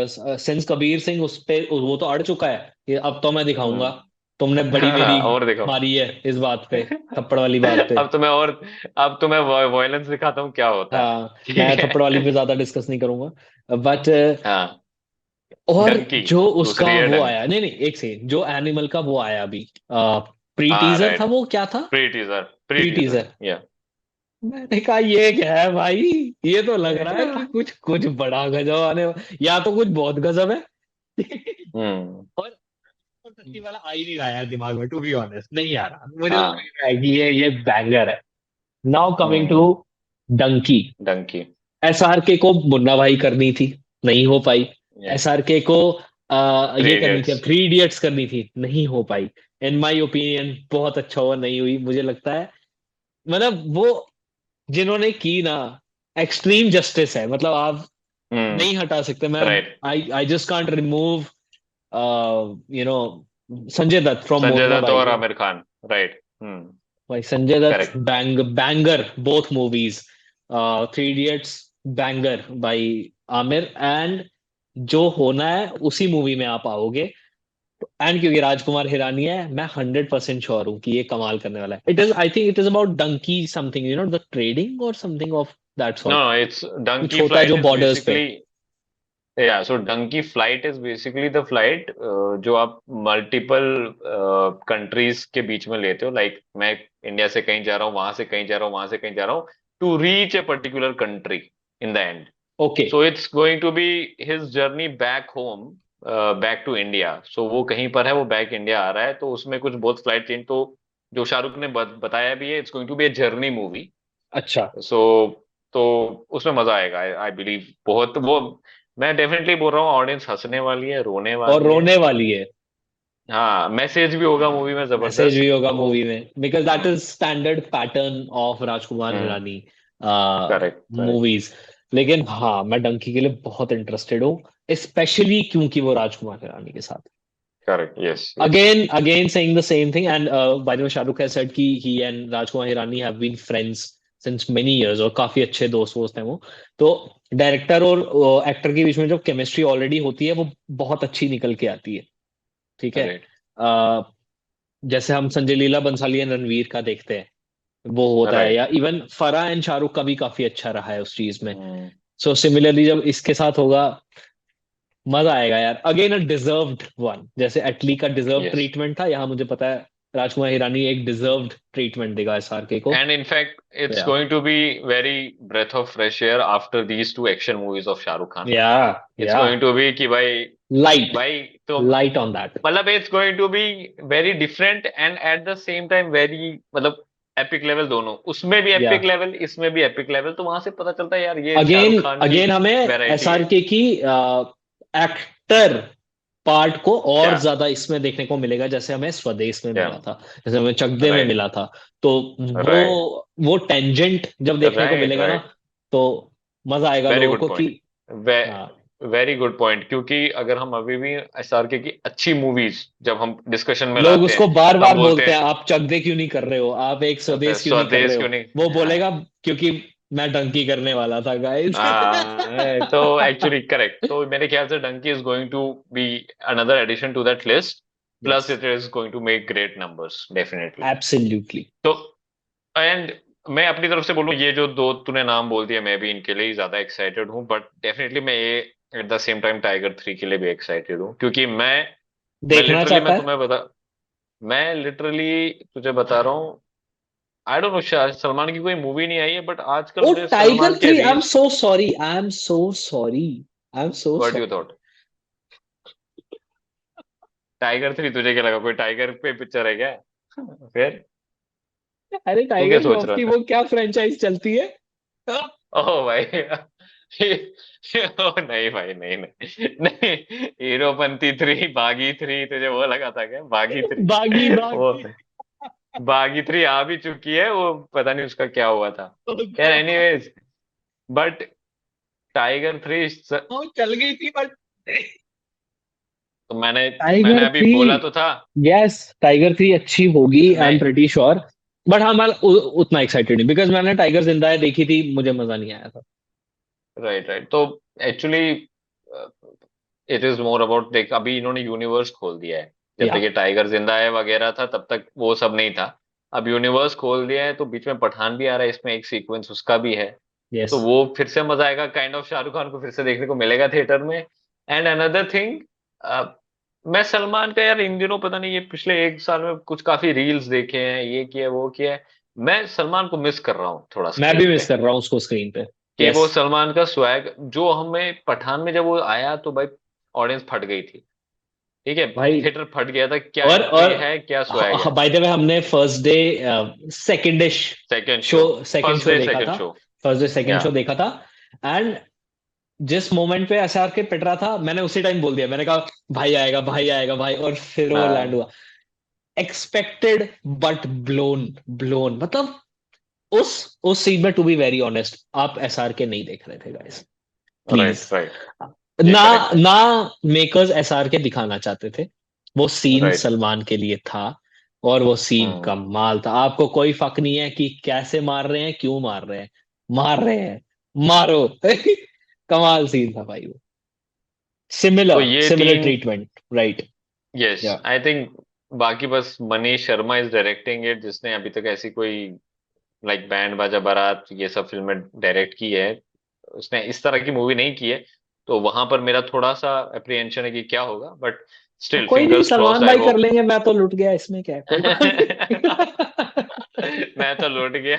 तो सिंस कबीर सिंह उस पे वो तो अड़ चुका है कि अब तो मैं दिखाऊंगा। हम्म। तुमने बड़ी मेरी और देखो। मारी है इस बात पे, थप्पड़ वाली बात पे। अब तो मैं और अब तो मैं वॉयलेंस दिखाता हूँ क्या होता है। हाँ, मैं ठीक थप्पड़ वाली पे है। ज्यादा डिस्कस नहीं करूंगा बट। हाँ। और डंकी, जो उसका दूसरी है वो डंकी। आया, नहीं नहीं एक सेकंड, जो एनिमल का वो आया अभी प्री हाँ टीजर था, राइट। वो क्या था? Pre teaser, pre pre teaser, teaser. या। मैंने कहा ये क्या है भाई, ये तो लग रहा है कि कुछ कुछ बड़ा गजब आने या तो कुछ बहुत गजब है। हम्म। और सच्ची वाला आ ही नहीं रहा यार दिमाग में, टू बी ऑनेस्ट नहीं आ रहा, मुझे लग हाँ। रहा है कि ये बैंगर है। Now coming to hmm. Dunki. Dunki. SRK को मुन्ना भाई करनी थी, नहीं हो पाई। या। एसआरके को थ्री ये करनी थी, अब इडियट्स। थ्री इडियट्स करनी थी, नहीं हो पाई। इन माय ओपिनियन बहुत अच्छा हुआ नहीं हुई, मुझे लगता है। मतलब वो जिन्होंने की ना, एक्सट्रीम जस्टिस है, मतलब आप हम्म। नहीं हटा सकते। मैं right. I I just can't remove you know Sanjay Dutt from Sanjay Munna Dutt Bhai. और आमिर खान, राइट। हम्म। भाई Sanjay Dutt correct. Banger both movies. Three Idiots banger भाई आमिर। एंड जो होना है उसी मूवी में आप आओगे। एंड क्योंकि राजकुमार हिरानी है, मैं 100% श्योर हूँ कि ये कमाल करने वाला है। It is, I think it is about Dunki something, the trading और something of that no sort. No, it's कुछ डंकी होता है जो फ्लाइट इज बॉर्डर्स पे। Basically, yeah so Dunki flight is basically the flight जो आप मल्टीपल कंट्रीज के बीच में लेते हो, लाइक मैं इंडिया से कहीं जा रहा हूँ, वहां से कहीं जा रहा हूँ, वहां से कहीं जा रहा हूँ, to reach a particular country in the end. Okay. So it's going to be his journey back home, back to India. So वो कहीं पर है, वो बैक इंडिया आ रहा है, तो उसमें कुछ बहुत फ्लाइट चेंज, तो जो शाहरुख ने बताया भी है, it's going to be a journey movie. अच्छा। सो तो उसमें मजा आएगा, आई बिलीव बहुत वो। मैं डेफिनेटली बोल रहा हूँ, ऑडियंस हंसने वाली है, रोने और वाली है। रोने वाली है। हाँ, मैसेज भी होगा मूवी में मैसेज भी जबरदस्त होगा तो। मूवी में, because that hmm. Is standard pattern of Rajkumar hmm. Hirani correct correct movies. लेकिन हाँ, मैं डंकी के लिए बहुत इंटरेस्टेड हूँ, स्पेशली क्योंकि वो राजकुमार हिरानी के साथ। Correct, yes yes. Again saying the same thing, and by the way, Shahrukh has said कि he and Rajkumar Hirani have been friends since many years, और काफी अच्छे दोस्त वोस्त हैं वो। तो डायरेक्टर और एक्टर के बीच में जो केमिस्ट्री ऑलरेडी होती है, वो बहुत अच्छी निकल के आती है। ठीक है। राइट अ, जैसे हम संजय लीला बंसाली एंड रणवीर का देखते हैं, वो होता है, राइट। या इवन फराह एंड शाहरुख का भी काफी अच्छा रहा है उस चीज में। सो सिमिलरली जब इसके साथ होगा, मजा आएगा यार। अगेन अ डिजर्व्ड वन, जैसे एटली का डिजर्व यस। ट्रीटमेंट था, यहाँ मुझे पता है राजकुमार हिरानी एक डिजर्व्ड ट्रीटमेंट देगा SRK को। एंड इनफैक्ट तो it's going to be very breath of fresh air after these two action movies of Shahrukh Khan. Yeah it's या गोइंग टू बी कि भाई, लाइट, भाई तो लाइट ऑन दैट। मतलब it's going to be very different and at the same time very, मतलब epic level दोनों, उसमें भी या एपिक लेवल, इसमें भी एपिक लेवल, तो वहां से पता चलता है यार ये अगेन शाहरुख खान की अगेन हमें वैरायटी है। SRK की एक्टर पार्ट को और क्या ज्यादा इसमें देखने को मिलेगा, जैसे हमें स्वदेश में क्या। मिला था, जैसे हमें चक दे में राइट मिला था। तो राइट वो टेंजेंट जब देखने को राइट मिलेगा ना, राइट। तो मजा आएगा वेरी लोगों गुड को कि पॉइंट। हाँ। वेरी गुड पॉइंट, क्योंकि अगर हम अभी भी एसआरके की अच्छी मूवीज जब हम डिस्कशन में लोग लाते उसको हैं, बार तो हम बार बोलते बोलते हैं, हैं आप चक दे क्यों नहीं कर रहे हो, आप एक स्वदेश क्यों नहीं कर स्वदेश रहे हो। क्यों नहीं। वो हाँ बोलेगा क्योंकि मैं डंकी करने वाला था गाइस। तो एक्चुअली करेक्ट, तो मेरे ख्याल से Dunki is going to be another addition to that list, yes, plus it is going to make great numbers definitely. Absolutely. तो एंड मैं अपनी तरफ से बोलूं, ये जो दो तूने नाम बोल दिया, मैं भी इनके लिए ही ज्यादा एक्साइटेड हूँ, बट डेफिनेटली मैं ये eight the same time tiger 3 के लिए भी एक्साइटेड हूँ, क्योंकि मैं देखना लिटरली, चाहता मैं है। तुम्हें बता मैं लिटरली तुझे बता रहा हूँ, आई डोंट नो, शायद सलमान की कोई मूवी नहीं आई है, बट आजकल ओ मुझे टाइगर सलमान के 3, I am reel. So sorry, I am so sorry, I am so what you sorry. Thought? Tiger 3 तुझे क्या लगा कोई टाइगर पे पिक्चर है क्या? फिर अरे तू क्या टाइगर सोच श्रॉफ रहा की था? वो क्या फ्रेंचाइज चलती है। ओह भाई ओ नहीं भाई, नहीं नहीं नहीं। हीरोपंती 3, बागी 3, तुझे वो लगा था क्या बागी 3? बागी वो बागी। बागी 3 आ भी चुकी है, वो पता नहीं उसका क्या हुआ था। ओ यार गॉड। एनीवेज, बट टाइगर 3, वो चल गई थी बट। तो मैंने मैंने टाइगर अभी 3, बोला तो था। यस टाइगर 3 अच्छी होगी, आई एम नहीं, प्रेटी श्योर। बट हाँ, मैं उतना एक्साइटेड नहीं, बिकॉज मैंने टाइगर जिंदा है देखी थी, मुझे मजा नहीं आया था। राइट राइट, तो actually it is more about, देख अभी इन्होंने यूनिवर्स खोल दिया है। जब या तक ये टाइगर जिंदा है वगैरह था, तब तक वो सब नहीं था। अब यूनिवर्स खोल दिया है, तो बीच में पठान भी आ रहा है, इसमें एक सीक्वेंस उसका भी है। यस। तो वो फिर से मजा आएगा, काइंड ऑफ शाहरुख खान को फिर से देखने को मिलेगा थिएटर में। एंड अनदर थिंग, मैं सलमान का यार इन दिनों पता नहीं, ये पिछले एक साल में कुछ काफी रील्स देखे हैं, ये किया वो किया है, मैं सलमान को मिस कर रहा हूँ थोड़ा मैं भी स्क्रीन मिस पे। कर रहा हूँ उसको स्क्रीन पे। कि यस। वो सलमान का स्वैग जो हमें पठान में जब वो आया, तो भाई ऑडियंस फट गई थी। ठीक है, भाई, थिएटर फट गया था, क्या और एंट्री है, क्या स्वैग है। बाय द वे, हमने first day second day second show show, second first show day देखा सेकंड था। शो। फर्स्ट डे सेकंड या शो देखा था। एंड जिस मोमेंट पे SRK पिट रहा था, मैंने उसी टाइम बोल दिया, मैंने कहा भाई आएगा, भाई आएगा भाई, और फिर वो लैंड हाँ हुआ। एक्सपेक्टेड बट ब्लोन, ब्लोन मतलब उस सीन में, टू बी वेरी ऑनेस्ट, आप SRK नहीं देख रहे थे गाइस, प्लीज। राइट राइट, ये ना करेक्ट है। ना मेकर्स SRK दिखाना चाहते थे, वो सीन राइट। सलमान के लिए था। और वो सीन हम्म। कमाल था, आपको कोई फक नहीं है कि कैसे मार रहे हैं, क्यों मार रहे हैं, मार रहे हैं, मारो। कमाल सीन था भाई वो। तो सिमिलर ये सिमिलर तीन ट्रीटमेंट, राइट। यस या आई थिंक बाकी बस Manish Sharma is directing it, जिसने अभी तक ऐसी कोई लाइक बैंड बाजा बारात ये सब फिल्में डायरेक्ट की है। उसने इस तरह की मूवी नहीं की है, तो वहां पर मेरा थोड़ा सा अप्रिहेंशन है कि क्या होगा, बट स्टिल कोई नहीं, फिंगर्स क्रॉस्ड सलमान आई भाई कर होप। लेंगे, मैं तो लुट गया, इसमें क्या है, कोई बात मैं तो नहीं। लौट गया।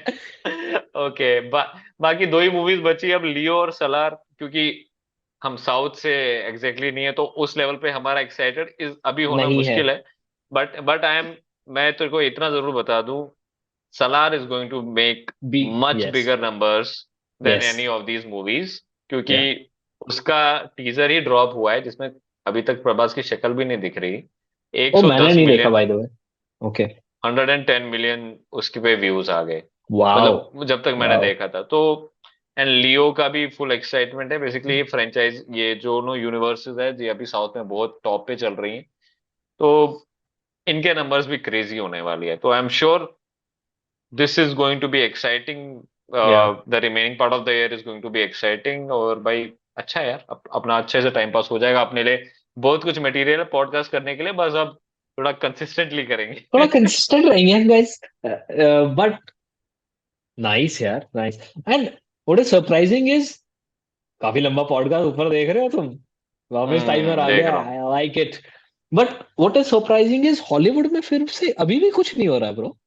ओके बाकी दो ही मूवीज बची अब, लियो और सलार, क्योंकि हम साउथ से एग्जैक्टली नहीं है, तो उस लेवल पे हमारा एक्साइटेड इस अभी होना नहीं है। मुश्किल है। बट आई एम, मैं तेरे को इतना जरूर बता दूं, Salaar is going to make be much yes, bigger numbers than yes, any of these movies, क्योंकि या उसका टीजर ही ड्रॉप हुआ है जिसमें अभी तक प्रभास की शक्ल भी नहीं दिख रही। ओ मैंने 110 नहीं देखा million, by the way. Okay. 110 million उसके पे व्यूज आ गए, वाओ, मतलब जब तक मैंने वाओ। देखा था तो। एंड लियो का भी फुल एक्साइटमेंट है, बेसिकली ये फ्रेंचाइज, ये जो नो यूनिवर्सेस है ये अभी साउथ में बहुत टॉप पे चल रही हैं, तो इनके नंबर्स भी क्रेजी होने वाली है, तो I am sure this is going to be exciting. Yeah the remaining part of the year is going to be exciting, और भाई अच्छा है यार, अपना अच्छे से टाइम पास हो जाएगा अपने लिए। बहुत कुछ मटेरियल है पॉडकास्ट करने के लिए, बस अब थोड़ा कंसिस्टेंटली थोड़ा करेंगे। कंसिस्टेंट रहेंगे हम गाइस, बट नाइस यार, nice. And what is surprising is, काफी लंबा पॉडकास्ट ऊपर देख रहे हो तुम, वापस टाइमर आ देख गया, रहा हूँ। I like it. But what is surprising is Hollywood में फिर से अभी भी कुछ नहीं हो रहा ब्रो।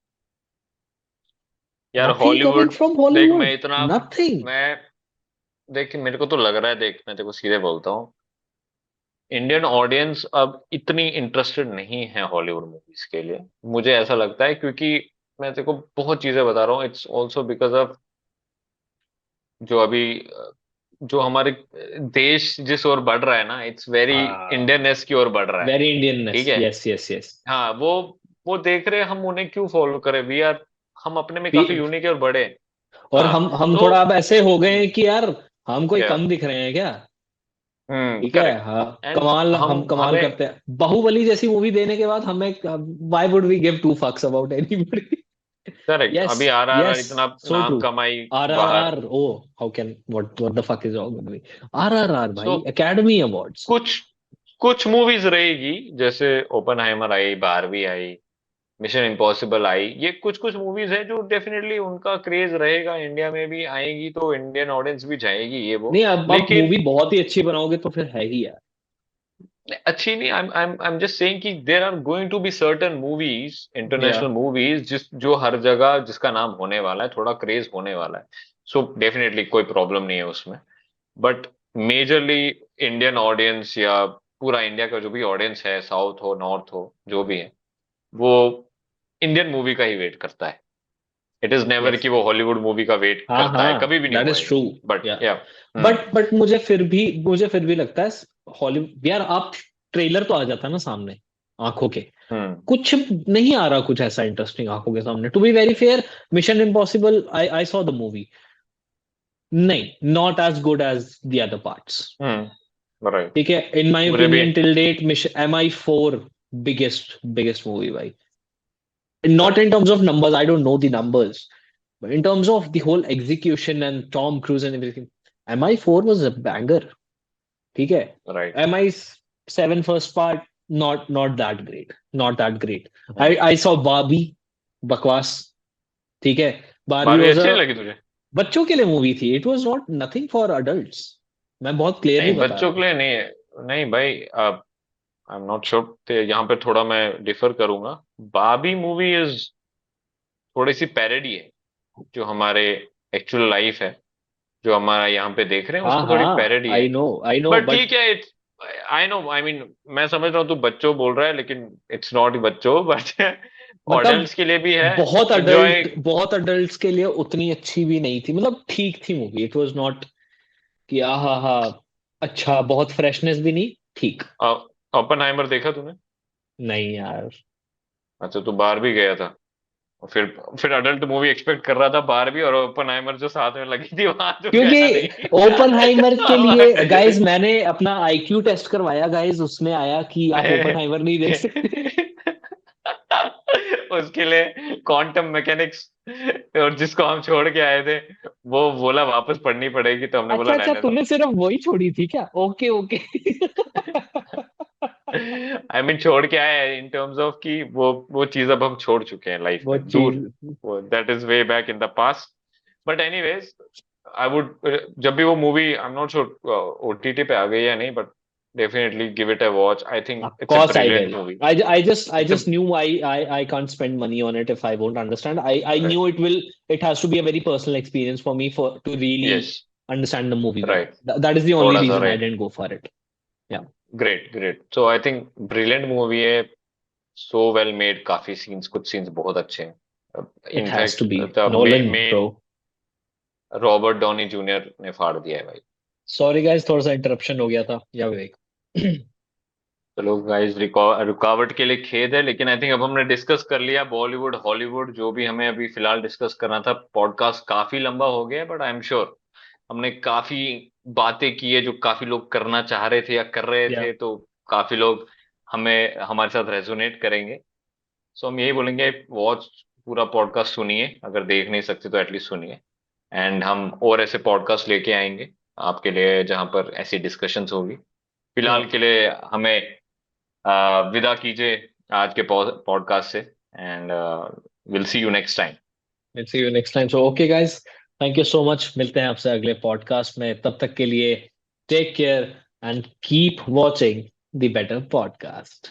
यार नथिंग कमिंग हॉलीवुड, फ्रॉम देख हॉलीवुड, मैं इतना, नथिंग। मैं देख मेरे को तो लग रहा है, देख मैं तेरे को सीधे बोलता हूँ, इंडियन ऑडियंस अब इतनी इंटरेस्टेड नहीं है हॉलीवुड मूवीज के लिए, मुझे ऐसा लगता है, क्योंकि मैं तेरे को बहुत चीजें बता रहा हूँ, इट्स ऑल्सो बिकॉज ऑफ जो अभी जो हमारे देश जिस ओर बढ़ रहा है ना, इट्स वेरी इंडियननेस की ओर बढ़ रहा है। वेरी इंडियननेस, ठीक है। Yes yes yes. हाँ वो देख रहे हैं, हम उन्हें क्यों फॉलो करें, वी आर, हम अपने में काफी यूनिक है और बड़े हैं। और हाँ हम तो थोड़ा अब ऐसे हो गए हैं कि यार हम कोई क्या, कम दिख रहे हैं क्या। ठीक है, करेक्ट। हाँ। एंड कमाल, हम हम कमाल हमें करते हैं बाहुबली जैसी मूवी देने के बाद हमें, why would we give two fucks about anybody. Correct, yes, अभी आरआरआर यस, इतना सो नाम ट्रू। कमाई बाहर। RRR, oh, how can, what the fuck is wrong with me. RRR so भाई, एकेडमी अवार्ड्स। कुछ कुछ मूवीज रहेगी, जैसे ओपनहाइमर आई, बारबी आई, मिशन इम्पॉसिबल आई, ये कुछ कुछ मूवीज है जो डेफिनेटली उनका क्रेज रहेगा, इंडिया में भी आएंगी तो इंडियन ऑडियंस भी जाएगी ये वो। नहीं, अब आप लेकिन मूवी बहुत ही अच्छी बनाओगे तो फिर है ही यार। अच्छी नहीं, आई एम जस्ट सेइंग कि there are going to be certain movies, या इंटरनेशनल मूवीज, जिस जो हर जगह जिसका नाम होने वाला है, थोड़ा क्रेज होने वाला है। सो डेफिनेटली कोई प्रॉब्लम नहीं है उसमें, बट मेजरली इंडियन ऑडियंस या पूरा इंडिया का जो भी ऑडियंस है, साउथ हो नॉर्थ हो जो भी है, वो इंडियन मूवी का ही वेट करता है। इट इज नेवर यस, कि वो हॉलीवुड मूवी का वेट हाँ करता है, हाँ, कभी भी नहीं दैट हुआ इज है। ट्रू। बट या या बट मुझे फिर भी लगता है हॉलीवुड यार, आप ट्रेलर तो आ जाता है ना सामने आंखों के, हम्म कुछ नहीं आ रहा कुछ ऐसा इंटरेस्टिंग आंखों के सामने, to be very fair. Mission Impossible, I saw the movie, नहीं, not as good as the other parts. Right. ठीक है, इन माय मुझे भी opinion till date Mission MI4 biggest biggest movie भाई। Not in terms of numbers, I don't know the numbers, but in terms of the whole execution and Tom Cruise and everything, MI4 was a banger. ठीक है, right. MI7 first part, not that great, not that great. I saw Barbie, बकवास। ठीक है, Barbie बारहवीं was अच्छी अ नहीं लगी तुझे? बच्चों के लिए मूवी थी, it was not nothing for adults. मैं बहुत क्लियरली नहीं बता रहा बच्चों के हूँ। लिए नहीं है, नहीं भाई, आई एम नॉट श्योर, यहाँ पे थोड़ा मैं डिफर करूंगा। बाबी मूवी इज थोड़ी सी पैरेडी है, जो हमारे एक्चुअल लाइफ है, जो हमारा यहाँ पे देख रहे हैं, हाँ उसका थोड़ी हाँ, पैरेडी है। आई नो बट बट ठीक है, it's, I know, I mean मैं समझ रहा हूँ तू बच्चों बोल रहा है, लेकिन इट्स नॉट बच्चों, बट मतलब ऑडियंस के लिए भी है, एंजॉय। बहुत अडल्ट्स के लिए उतनी अच्छी भी नहीं थी, मतलब ठीक थी मूवी, इट वाज नॉट कि आहा हा, अच्छा, बहुत फ्रेशनेस भी नहीं, ठीक। ओपनहाइमर देखा तूने? नहीं यार, अच्छा, तू बाहर भी गया था, फिर अडल्ट मूवी एक्सपेक्ट कर रहा था, बारबी और ओपनहाइमर जो साथ में लगी थी, वहां जो गया क्योंकि नहीं। ओपनहाइमर के लिए गाइस मैंने अपना IQ टेस्ट करवाया गाइस, उसमें आया कि आप ओपनहाइमर नहीं देख सकते। उसके लिए क्वांटम मैकेनिक्स, और जिसको हम छोड़ के आए थे, वो बोला वापस पढ़नी पड़ेगी, तो हमने बोला अच्छा अच्छा, रहने दो। तूने सिर्फ वही छोड़ी थी क्या, ओके ओके। आई मीन छोड़ के आया है इन टर्म्स ऑफ कि वो चीज अब हम छोड़ चुके हैं लाइफ वो में दूर। चीज। वो that is way back in the past. But anyways I would, जब भी वो movie, I am not sure OTT पे आ गई या नहीं, but definitely give it a watch. I think Of it's a course I brilliant will. Movie. I it's a just knew I can't spend money on it if I won't understand. I right. knew it has to be a very personal experience for me for to yes. really understand the movie well. Right. That is the only थोड़ा सा reason I right. didn't go for it. Yeah, great great. So I think brilliant movie है। So well made, काफी scenes, कुछ scenes बहुत अच्छे हैं। it has to in fact be the Nolan, main bro. Robert Downey junior ने फाड़ दिया है भाई। Sorry guys, थोड़ा सा इंटरप्शन हो गया था या विवेक। चलो गाइस, रुकावट के लिए खेद है, लेकिन आई थिंक अब हमने डिस्कस कर लिया बॉलीवुड हॉलीवुड जो भी हमें अभी फिलहाल डिस्कस करना था। पॉडकास्ट काफी लंबा हो गया, बट आई एम श्योर हमने काफी बातें की है जो काफी लोग करना चाह रहे थे या कर रहे Yeah, थे, तो काफी लोग हमें हमारे साथ रेजोनेट करेंगे। सो हम यही बोलेंगे, वॉच पूरा पॉडकास्ट सुनिए, अगर देख नहीं सकते तो एटलीस्ट सुनिए। एंड हम और ऐसे पॉडकास्ट लेके आएंगे आपके लिए जहां पर ऐसी डिस्कशंस होगी। yeah. फिलहाल के लिए हमें विदा कीजिए आज के पॉडकास्ट से। And will see you next time. Let's see you next time. So okay guys, thank you so much. मिलते हैं आपसे अगले पॉडकास्ट में, तब तक के लिए take care and keep watching the better podcast.